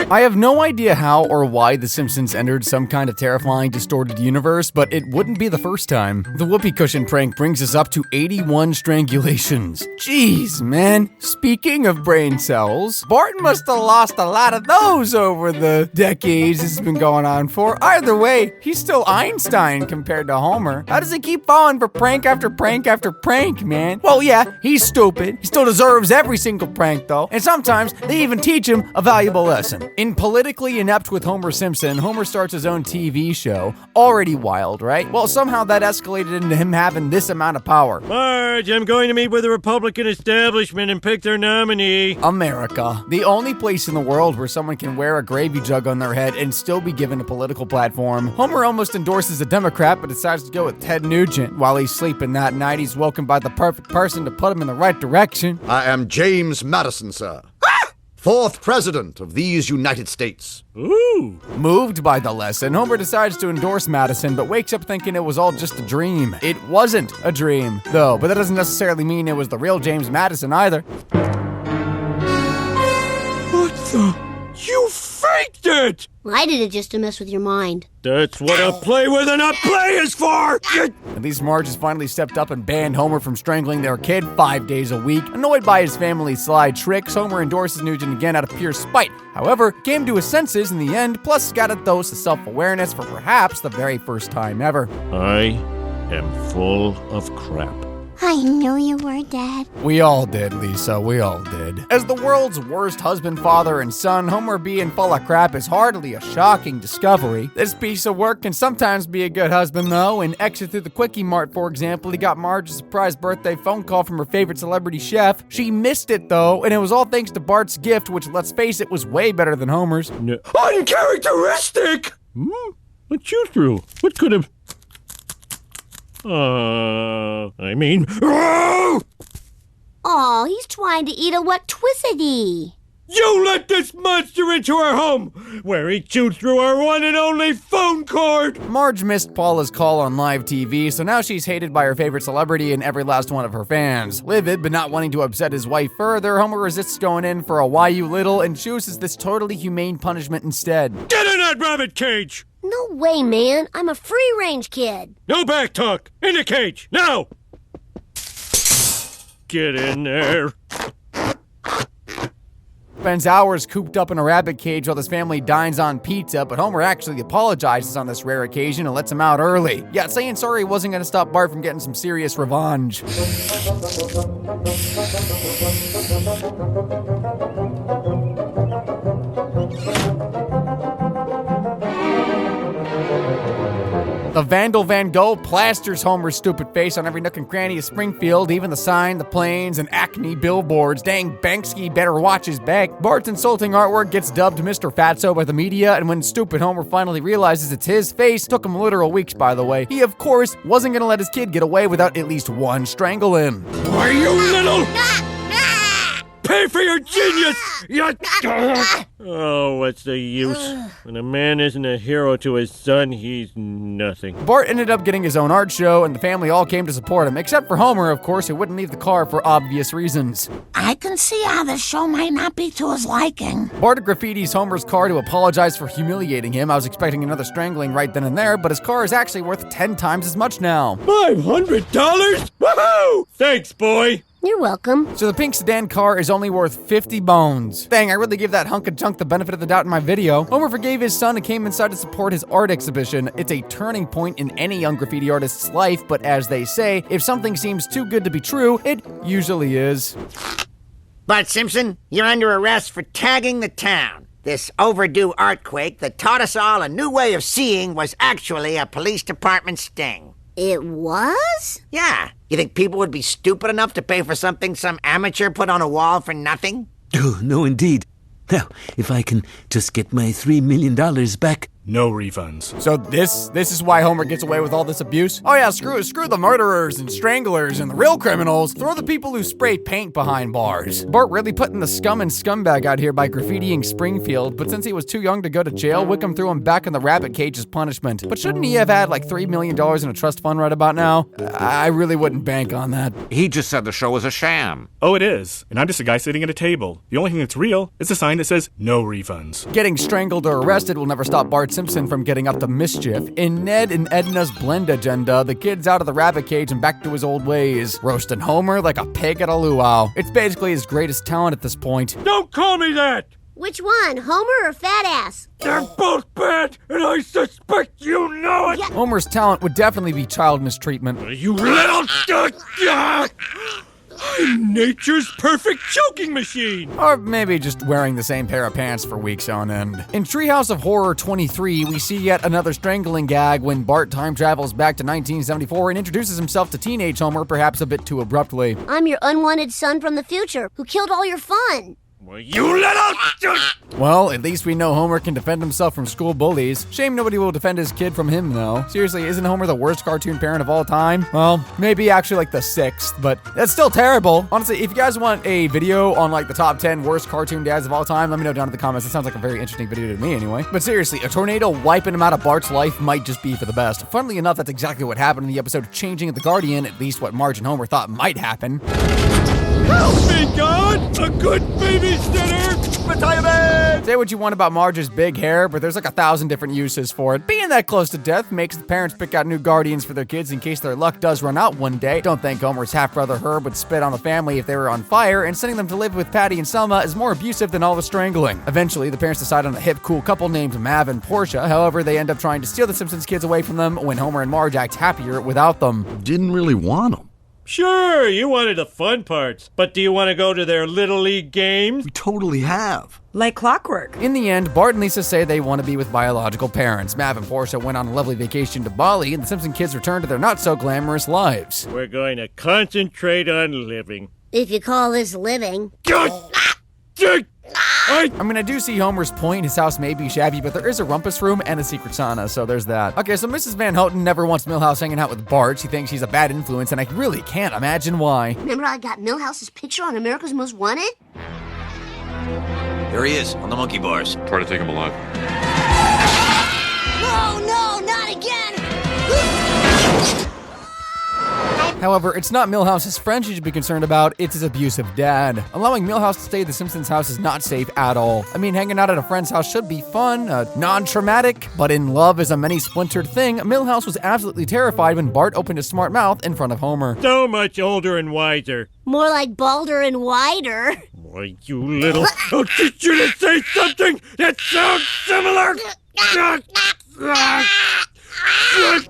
I have no idea how or why The Simpsons entered some kind of terrifying, distorted universe, but it wouldn't be the first time. The whoopee cushion prank brings us up to 81 strangulations. Jeez, man. Speaking of brain cells, Bart must have lost a lot of those over the decades this has been going on for. Either way, he's still Einstein compared to Homer. How does he keep falling for prank after prank after prank, man? Well, yeah, he's stupid. He still deserves every single prank, though. And sometimes they even teach him a valuable lesson. In Politically Inept with Homer Simpson, Homer starts his own TV show. Already wild, right? Well, somehow that escalated into him having this amount of power. Marge, I'm going to meet with the Republican establishment and pick their nominee. America. The only place in the world where someone can wear a gravy jug on their head and still be given a political platform. Homer almost endorses a Democrat, but decides to go with Ted Nugent. While he's sleeping that night, he's woken by the perfect person to put him in the right direction. I am James Madison, sir. Fourth President of these United States. Ooh. Moved by the lesson, Homer decides to endorse Madison, but wakes up thinking it was all just a dream. It wasn't a dream, though, but that doesn't necessarily mean it was the real James Madison either. What the? You faked it! I did it just to mess with your mind. That's what a play with and a play is for! At least Marge has finally stepped up and banned Homer from strangling their kid 5 days a week. Annoyed by his family's sly tricks, Homer endorses Nugent again out of pure spite. However, came to his senses in the end, plus got a dose of self-awareness for perhaps the very first time ever. I am full of crap. I knew you were, Dad. We all did, Lisa, we all did. As the world's worst husband, father, and son, Homer being full of crap is hardly a shocking discovery. This piece of work can sometimes be a good husband, though. In Exit Through the Quickie Mart, for example, he got Marge a surprise birthday phone call from her favorite celebrity chef. She missed it, though, and it was all thanks to Bart's gift, which, let's face it, was way better than Homer's. No. Uncharacteristic! What you threw? What could have... Oh, he's trying to eat a wet Twizzity. You let this monster into our home, where he chewed through our one and only phone cord! Marge missed Paula's call on live TV, so now she's hated by her favorite celebrity and every last one of her fans. Livid, but not wanting to upset his wife further, Homer resists going in for a why you little and chooses this totally humane punishment instead. Get in that rabbit cage! No way, man. I'm a free-range kid. No back talk! In the cage, now! Get in there. Spends hours cooped up in a rabbit cage while his family dines on pizza, but Homer actually apologizes on this rare occasion and lets him out early. Yeah, saying sorry wasn't going to stop Bart from getting some serious revenge. The Vandal Van Gogh plasters Homer's stupid face on every nook and cranny of Springfield, even the sign, the planes, and Acme billboards. Dang, Banksy better watch his back. Bart's insulting artwork gets dubbed Mr. Fatso by the media, and when stupid Homer finally realizes it's his face, took him literal weeks, by the way, he, of course, wasn't gonna let his kid get away without at least one strangle him. Are you little? Pay for your genius! Oh, what's the use? When a man isn't a hero to his son, he's nothing. Bart ended up getting his own art show, and the family all came to support him, except for Homer, of course, who wouldn't leave the car for obvious reasons. I can see how the show might not be to his liking. Bart graffitis Homer's car to apologize for humiliating him. I was expecting another strangling right then and there, but his car is actually worth 10 times as much now. $500? Woohoo! Thanks, boy. You're welcome. So the pink sedan car is only worth 50 bones. Dang, I really gave that hunk of junk the benefit of the doubt in my video. Homer forgave his son and came inside to support his art exhibition. It's a turning point in any young graffiti artist's life, but as they say, if something seems too good to be true, it usually is. Bart Simpson, you're under arrest for tagging the town. This overdue artquake that taught us all a new way of seeing was actually a police department sting. It was? Yeah. You think people would be stupid enough to pay for something some amateur put on a wall for nothing? Oh, no, indeed. Now, if I can just get my $3 million back. No refunds. So this is why Homer gets away with all this abuse? Oh yeah, screw the murderers and stranglers and the real criminals. Throw the people who spray paint behind bars. Bart really putting the scum and scumbag out here by graffitiing Springfield, but since he was too young to go to jail, Wickham threw him back in the rabbit cage as punishment. But shouldn't he have had like $3 million in a trust fund right about now? I really wouldn't bank on that. He just said the show was a sham. Oh, it is. And I'm just a guy sitting at a table. The only thing that's real is a sign that says no refunds. Getting strangled or arrested will never stop Bart Simpson from getting up to mischief. In Ned and Edna's blend agenda, the kid's out of the rabbit cage and back to his old ways, roasting Homer like a pig at a luau. It's basically his greatest talent at this point. Don't call me that! Which one, Homer or Fat Ass? They're both bad, and I suspect you know it! Yeah. Homer's talent would definitely be child mistreatment. You little... I'm nature's perfect choking machine! Or maybe just wearing the same pair of pants for weeks on end. In Treehouse of Horror 23, we see yet another strangling gag when Bart time travels back to 1974 and introduces himself to teenage Homer, perhaps a bit too abruptly. I'm your unwanted son from the future who killed all your fun. Well, you little... Well, at least we know Homer can defend himself from school bullies. Shame nobody will defend his kid from him, though. Seriously, isn't Homer the worst cartoon parent of all time? Well, maybe actually like the 6th, but that's still terrible. Honestly, if you guys want a video on like the top 10 worst cartoon dads of all time, let me know down in the comments. It sounds like a very interesting video to me anyway. But seriously, a tornado wiping him out of Bart's life might just be for the best. Funnily enough, that's exactly what happened in the episode Changing the Guardian, at least what Marge and Homer thought might happen. Help me, God! A good babysitter! Retirement! Say what you want about Marge's big hair, but there's like 1,000 different uses for it. Being that close to death makes the parents pick out new guardians for their kids in case their luck does run out one day. Don't think Homer's half-brother Herb would spit on the family if they were on fire, and sending them to live with Patty and Selma is more abusive than all the strangling. Eventually, the parents decide on a hip, cool couple named Mav and Portia. However, they end up trying to steal the Simpsons kids away from them when Homer and Marge act happier without them. Didn't really want them. Sure, you wanted the fun parts, but do you want to go to their Little League games? We totally have. Like clockwork. In the end, Bart and Lisa say they want to be with biological parents. Mav and Portia went on a lovely vacation to Bali, and the Simpson kids returned to their not-so-glamorous lives. We're going to concentrate on living. If you call this living. I mean, I do see Homer's point. His house may be shabby, but there is a rumpus room and a secret sauna, so there's that. Okay, so Mrs. Van Houten never wants Milhouse hanging out with Bart. She thinks he's a bad influence, and I really can't imagine why. Remember I got Milhouse's picture on America's Most Wanted? There he is, on the monkey bars. Try to take him alive. No, not again! However, it's not Milhouse's friends you should be concerned about, it's his abusive dad. Allowing Milhouse to stay at the Simpsons' house is not safe at all. I mean, hanging out at a friend's house should be fun, non-traumatic, but in love is a many-splintered thing. Milhouse was absolutely terrified when Bart opened his smart mouth in front of Homer. So much older and wiser. More like balder and wider. Boy, you little... I'll teach you to say something that sounds similar!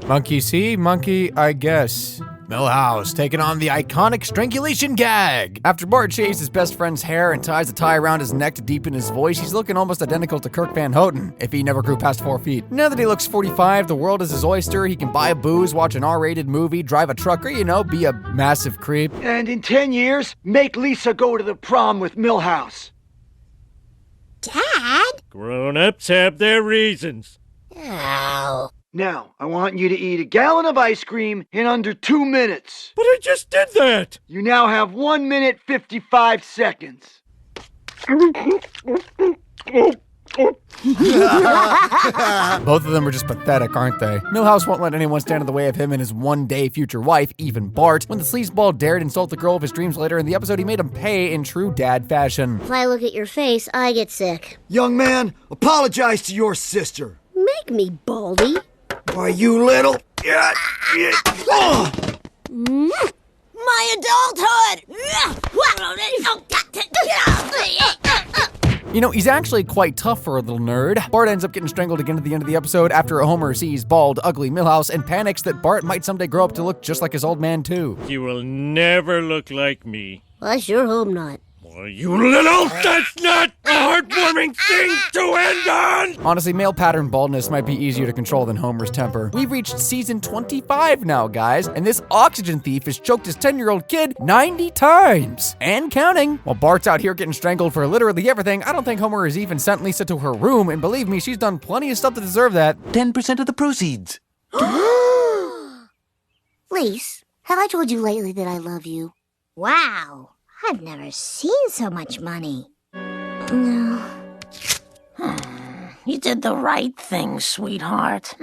Monkey see, monkey I guess. Milhouse taking on the iconic strangulation gag. After Bart shaves his best friend's hair and ties a tie around his neck to deepen his voice, he's looking almost identical to Kirk Van Houten, if he never grew past 4 feet. Now that he looks 45, the world is his oyster. He can buy a booze, watch an R-rated movie, drive a truck, or, be a massive creep. And in 10 years, make Lisa go to the prom with Milhouse. Dad? Grown-ups have their reasons. Oh. Now, I want you to eat a gallon of ice cream in under 2 minutes. But I just did that! You now have 1 minute 55 seconds. Both of them are just pathetic, aren't they? Milhouse won't let anyone stand in the way of him and his one-day future wife, even Bart. When the sleazeball dared insult the girl of his dreams later in the episode, he made him pay in true dad fashion. If I look at your face, I get sick. Young man, apologize to your sister. Make me, Baldy. Why, you little... My adulthood! You know, he's actually quite tough for a little nerd. Bart ends up getting strangled again at the end of the episode after Homer sees bald, ugly Milhouse and panics that Bart might someday grow up to look just like his old man, too. You will never look like me. I sure hope not. Well, you little... That's not a heartwarming thing to end on! Honestly, male pattern baldness might be easier to control than Homer's temper. We've reached season 25 now, guys, and this oxygen thief has choked his 10-year-old kid 90 times. And counting. While Bart's out here getting strangled for literally everything, I don't think Homer has even sent Lisa to her room, and believe me, she's done plenty of stuff to deserve that. 10% of the proceeds. Lise, have I told you lately that I love you? Wow, I've never seen so much money. No. You did the right thing, sweetheart.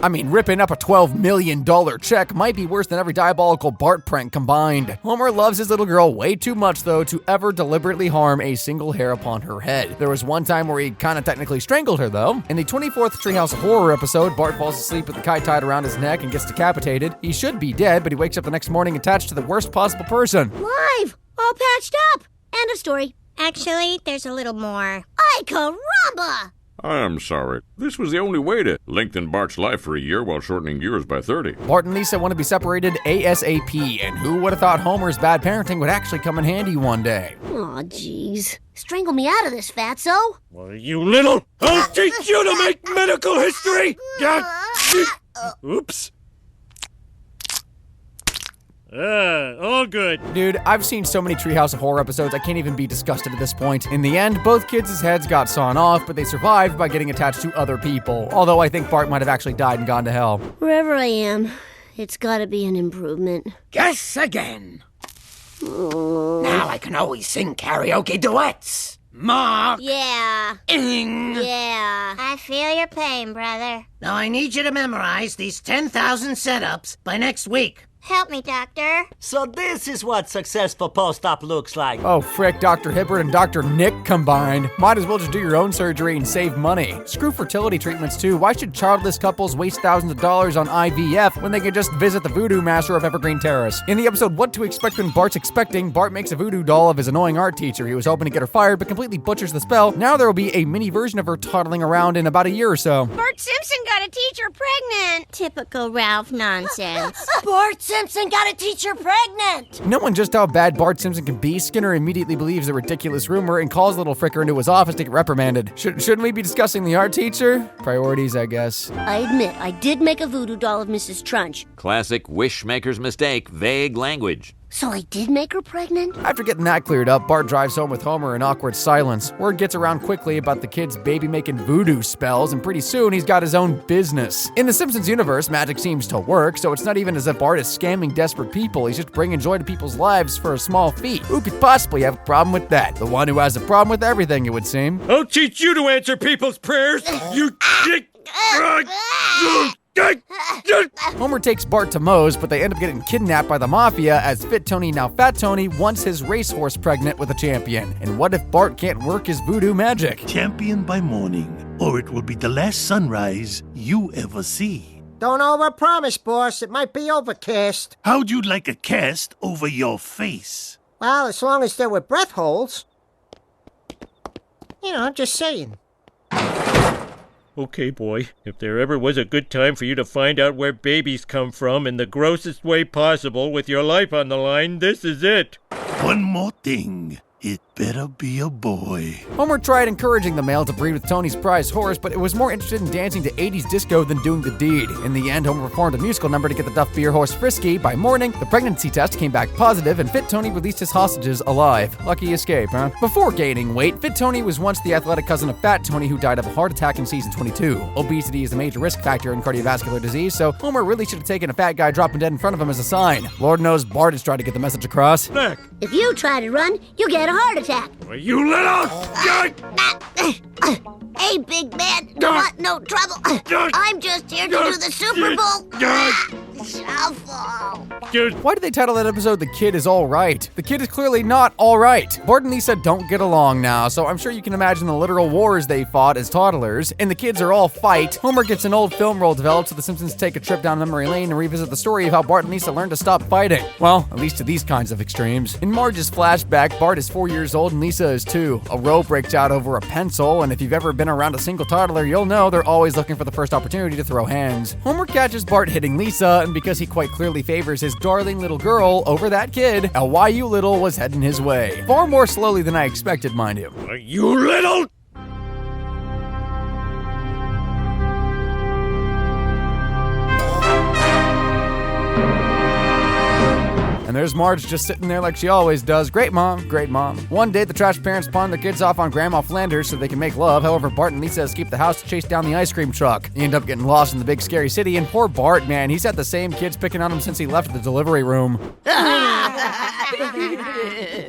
I mean, ripping up a $12 million check might be worse than every diabolical Bart prank combined. Homer loves his little girl way too much, though, to ever deliberately harm a single hair upon her head. There was one time where he kinda technically strangled her, though. In the 24th Treehouse of Horror episode, Bart falls asleep with the kite tied around his neck and gets decapitated. He should be dead, but he wakes up the next morning attached to the worst possible person. Live! All patched up! End of story. Actually, there's a little more. Ay, caramba! I'm sorry. This was the only way to lengthen Bart's life for a year while shortening yours by 30. Bart and Lisa want to be separated ASAP, and who would have thought Homer's bad parenting would actually come in handy one day? Aw, jeez. Strangle me out of this, fatso. Well, you little... I'll teach you to make medical history! Oops. All good. Dude, I've seen so many Treehouse of Horror episodes, I can't even be disgusted at this point. In the end, both kids' heads got sawn off, but they survived by getting attached to other people. Although I think Bart might have actually died and gone to hell. Wherever I am, it's gotta be an improvement. Guess again. Now I can always sing karaoke duets. Mark. Yeah. Ing. Yeah. I feel your pain, brother. Now I need you to memorize these 10,000 setups by next week. Help me, Doctor. So this is what successful post-op looks like. Oh, frick, Dr. Hibbert and Dr. Nick combined. Might as well just do your own surgery and save money. Screw fertility treatments, too. Why should childless couples waste thousands of dollars on IVF when they could just visit the voodoo master of Evergreen Terrace? In the episode What to Expect When Bart's Expecting, Bart makes a voodoo doll of his annoying art teacher. He was hoping to get her fired, but completely butchers the spell. Now there will be a mini version of her toddling around in about a year or so. Bart Simpson got a teacher pregnant. Typical Ralph nonsense. Bart Simpson got a teacher pregnant. Knowing just how bad Bart Simpson can be, Skinner immediately believes the ridiculous rumor and calls little Fricker into his office to get reprimanded. Shouldn't we be discussing the art teacher? Priorities, I guess. I admit, I did make a voodoo doll of Mrs. Trunch. Classic wish maker's mistake. Vague language. So I did make her pregnant? After getting that cleared up, Bart drives home with Homer in awkward silence. Word gets around quickly about the kid's baby-making voodoo spells, and pretty soon he's got his own business. In the Simpsons universe, magic seems to work, so it's not even as if Bart is scamming desperate people. He's just bringing joy to people's lives for a small fee. Who could possibly have a problem with that? The one who has a problem with everything, it would seem. I'll teach you to answer people's prayers, you... Homer takes Bart to Moe's, but they end up getting kidnapped by the Mafia as Fit Tony, now Fat Tony, wants his racehorse pregnant with a champion. And what if Bart can't work his voodoo magic? Champion by morning, or it will be the last sunrise you ever see. Don't overpromise, boss. It might be overcast. How'd you like a cast over your face? Well, as long as there were breath holes. You know, I'm just saying. Okay, boy, if there ever was a good time for you to find out where babies come from in the grossest way possible with your life on the line, this is it. One more thing. It better be a boy. Homer tried encouraging the male to breed with Tony's prize horse, but it was more interested in dancing to 80s disco than doing the deed. In the end, Homer performed a musical number to get the Duff Beer horse frisky. By morning, the pregnancy test came back positive, and Fit Tony released his hostages alive. Lucky escape, huh? Before gaining weight, Fit Tony was once the athletic cousin of Fat Tony, who died of a heart attack in season 22. Obesity is a major risk factor in cardiovascular disease, so Homer really should have taken a fat guy dropping dead in front of him as a sign. Lord knows Bart is trying to get the message across. Back. If you try to run, you get a heart attack. Well, you little... Hey, big man, want no trouble. I'm just here to do the Super Bowl. Shuffle. Why did they title that episode The Kid is Alright? The kid is clearly not alright. Bart and Lisa don't get along now, so I'm sure you can imagine the literal wars they fought as toddlers, and the kids are all fight. Homer gets an old film roll developed so the Simpsons take a trip down memory lane and revisit the story of how Bart and Lisa learned to stop fighting. Well, at least to these kinds of extremes. In Marge's flashback, Bart is 4 years old and Lisa is 2. A row breaks out over a pencil, and if you've ever been around a single toddler, you'll know they're always looking for the first opportunity to throw hands. Homer catches Bart hitting Lisa, and because he quite clearly favors his darling little girl over that kid, a "Why you little" was heading his way. Far more slowly than I expected, mind you. You little... And there's Marge just sitting there like she always does. Great mom, great mom. One day, the trash parents pawn their kids off on Grandma Flanders so they can make love. However, Bart and Lisa escape the house to chase down the ice cream truck. They end up getting lost in the big scary city, and poor Bart, man, he's had the same kids picking on him since he left the delivery room.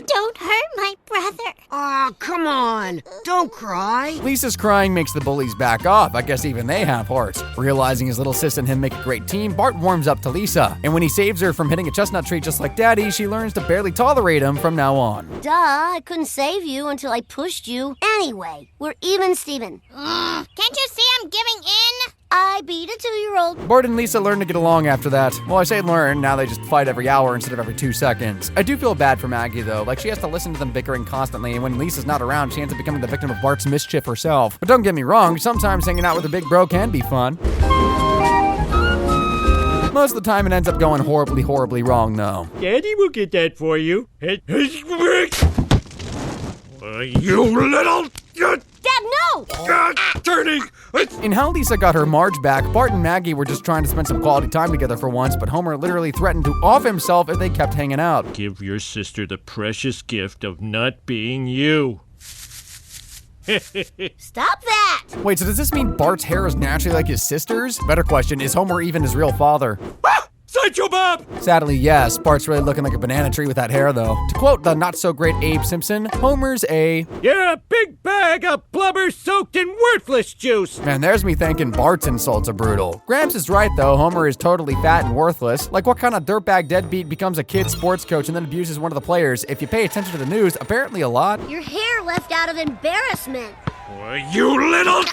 Don't hurt my brother. Oh, come on. Don't cry. Lisa's crying makes the bullies back off. I guess even they have hearts. Realizing his little sis and him make a great team, Bart warms up to Lisa. And when he saves her from hitting a chestnut tree just like Daddy, she learns to barely tolerate him from now on. Duh, I couldn't save you until I pushed you. Anyway, we're even, Steven. Can't you see I'm giving in? I beat a 2-year-old. Bart and Lisa learn to get along after that. Well, I say learn, now they just fight every hour instead of every 2 seconds. I do feel bad for Maggie, though. Like, she has to listen to them bickering constantly, and when Lisa's not around, she ends up becoming the victim of Bart's mischief herself. But don't get me wrong, sometimes hanging out with a big bro can be fun. Most of the time, it ends up going horribly, horribly wrong, though. Daddy will get that for you. You little... Dad, no! Turning! In How Lisa Got Her Marge Back, Bart and Maggie were just trying to spend some quality time together for once, but Homer literally threatened to off himself if they kept hanging out. Give your sister the precious gift of not being you. Stop that! Wait, so does this mean Bart's hair is naturally like his sister's? Better question, is Homer even his real father? Sideshow Bob! Sadly, yes. Bart's really looking like a banana tree with that hair, though. To quote the not-so-great Abe Simpson, Homer's a... You're a big bag of blubber soaked in worthless juice! Man, there's me thinking Bart's insults are brutal. Gramps is right, though. Homer is totally fat and worthless. Like, what kind of dirtbag deadbeat becomes a kid sports coach and then abuses one of the players? If you pay attention to the news, apparently a lot. Your hair left out of embarrassment. You little...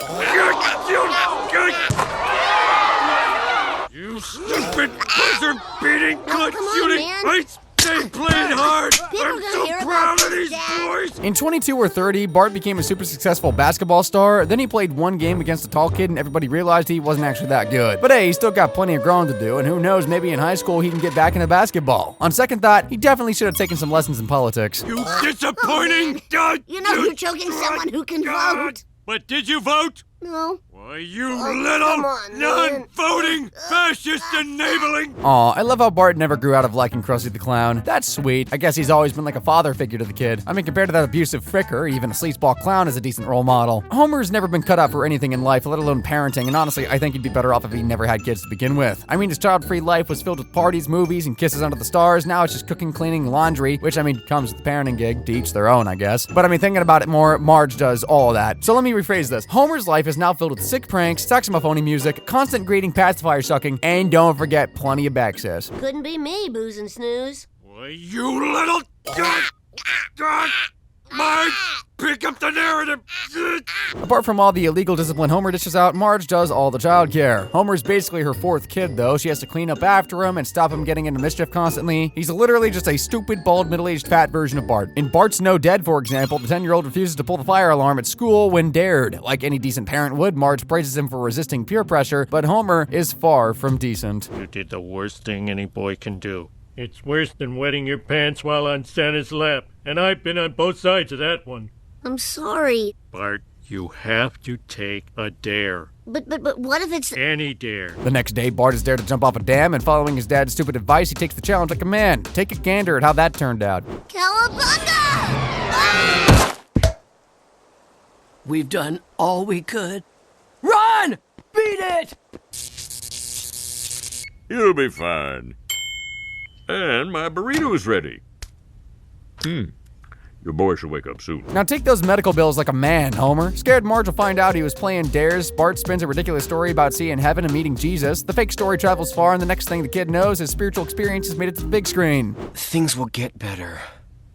You stupid buzzer-beating, good-shooting, ice-stay playing hard! I'm so proud of these boys! In 22 or 30, Bart became a super successful basketball star. Then he played one game against a tall kid and everybody realized he wasn't actually that good. But hey, he's still got plenty of growing to do, and who knows, maybe in high school he can get back into basketball. On second thought, he definitely should have taken some lessons in politics. You disappointing... You know you're choking someone who can vote. But did you vote? No. Why, you little, non-voting, fascist enabling... Aw, I love how Bart never grew out of liking Krusty the Clown. That's sweet. I guess he's always been like a father figure to the kid. I mean, compared to that abusive fricker, even a sleazeball clown is a decent role model. Homer's never been cut out for anything in life, let alone parenting, and honestly, I think he'd be better off if he never had kids to begin with. I mean, his child-free life was filled with parties, movies, and kisses under the stars. Now it's just cooking, cleaning, laundry, which, I mean, comes with the parenting gig, to each their own, I guess. But I mean, thinking about it more, Marge does all of that. So let me rephrase this. Homer's life is now filled with sick pranks, saxophone music, constant greeting, pacifier sucking, and don't forget plenty of back sass. Couldn't be me, booze and snooze. Why, you little... Marge, pick up the narrative! Apart from all the illegal discipline Homer dishes out, Marge does all the childcare. Homer's basically her fourth kid, though. She has to clean up after him and stop him getting into mischief constantly. He's literally just a stupid, bald, middle-aged, fat version of Bart. In Bart's No Dead, for example, the 10-year-old refuses to pull the fire alarm at school when dared. Like any decent parent would, Marge praises him for resisting peer pressure, but Homer is far from decent. You did the worst thing any boy can do. It's worse than wetting your pants while on Santa's lap, and I've been on both sides of that one. I'm sorry. Bart, you have to take a dare. But what if it's... Any dare. The next day, Bart is dared to jump off a dam, and following his dad's stupid advice, he takes the challenge like a man. Take a gander at how that turned out. Cowabunga! We've done all we could. Run! Beat it! You'll be fine. And my burrito's ready. You're Your boy should wake up soon. Now take those medical bills like a man, Homer. Scared Marge will find out he was playing dares, Bart spins a ridiculous story about seeing heaven and meeting Jesus. The fake story travels far, and the next thing the kid knows, his spiritual experience has made it to the big screen. Things will get better.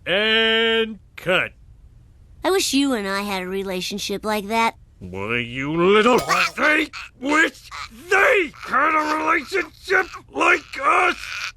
And cut. I wish you and I had a relationship like that. Why, you little they wish they had a relationship like us!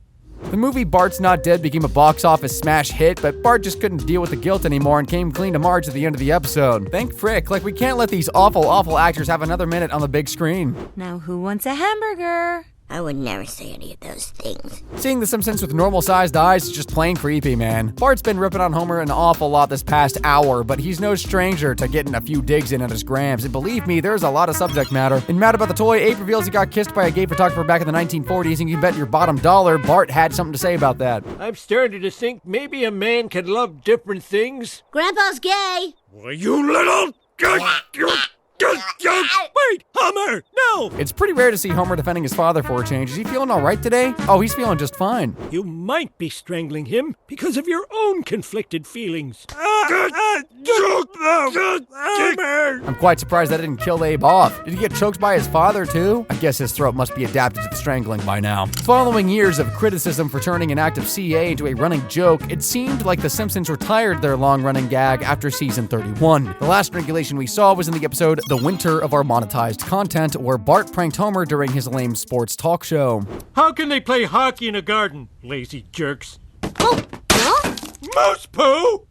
The movie Bart's Not Dead became a box office smash hit, but Bart just couldn't deal with the guilt anymore and came clean to Marge at the end of the episode. Thank frick, like we can't let these awful actors have another minute on the big screen. Now who wants a hamburger? I would never say any of those things. Seeing The Simpsons with normal-sized eyes is just plain creepy, man. Bart's been ripping on Homer an awful lot this past hour, but he's no stranger to getting a few digs in at his grams, and believe me, there's a lot of subject matter. In Mad About the Toy, Abe reveals he got kissed by a gay photographer back in the 1940s, and you can bet your bottom dollar Bart had something to say about that. I'm starting to think maybe a man can love different things. Grandpa's gay. Why, you little... Wait, Homer, no! It's pretty rare to see Homer defending his father for a change. Is he feeling all right today? Oh, he's feeling just fine. You might be strangling him because of your own conflicted feelings. I'm quite surprised that didn't kill Abe off. Did he get choked by his father, too? I guess his throat must be adapted to the strangling by now. Following years of criticism for turning an act of CA into a running joke, it seemed like The Simpsons retired their long-running gag after season 31. The last strangulation we saw was in the episode The Winter of Our Monetized Content, where Bart pranked Homer during his lame sports talk show. How can they play hockey in a garden, lazy jerks? Oh, no? Mouse poo!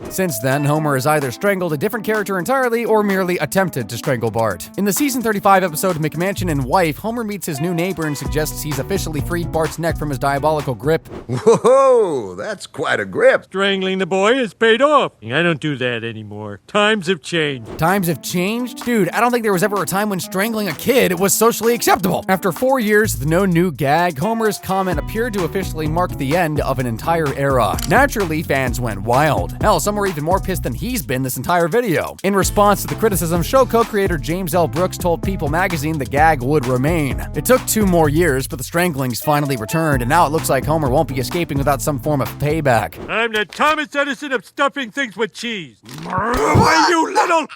Since then, Homer has either strangled a different character entirely or merely attempted to strangle Bart. In the season 35 episode McMansion and Wife, Homer meets his new neighbor and suggests he's officially freed Bart's neck from his diabolical grip. Whoa, that's quite a grip. Strangling the boy has paid off. I don't do that anymore. Times have changed. Times have changed? Dude, I don't think there was ever a time when strangling a kid was socially acceptable. After 4 years with no new gag, Homer's comment appeared to officially mark the end of an entire era. Naturally, fans went wild. Hell, some were even more pissed than he's been this entire video. In response to the criticism, show co-creator James L. Brooks told People magazine the gag would remain. It took 2 more years, but the stranglings finally returned, and now it looks like Homer won't be escaping without some form of payback. I'm the Thomas Edison of stuffing things with cheese. Why, you little...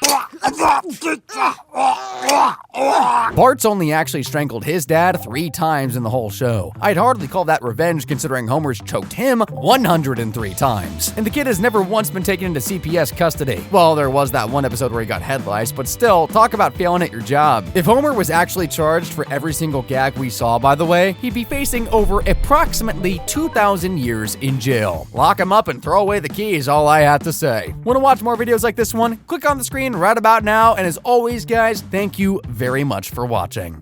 Bart's only actually strangled his dad 3 times in the whole show. I'd hardly call that revenge considering Homer's choked him 103 times. And the kid has never once been taken into CPS custody. Well, there was that one episode where he got head lice, but still, talk about failing at your job. If Homer was actually charged for every single gag we saw, by the way, he'd be facing over approximately 2,000 years in jail. Lock him up and throw away the key is all I have to say. Want to watch more videos like this one? Click on the screen right about now, and as always, guys, thank you very much for watching.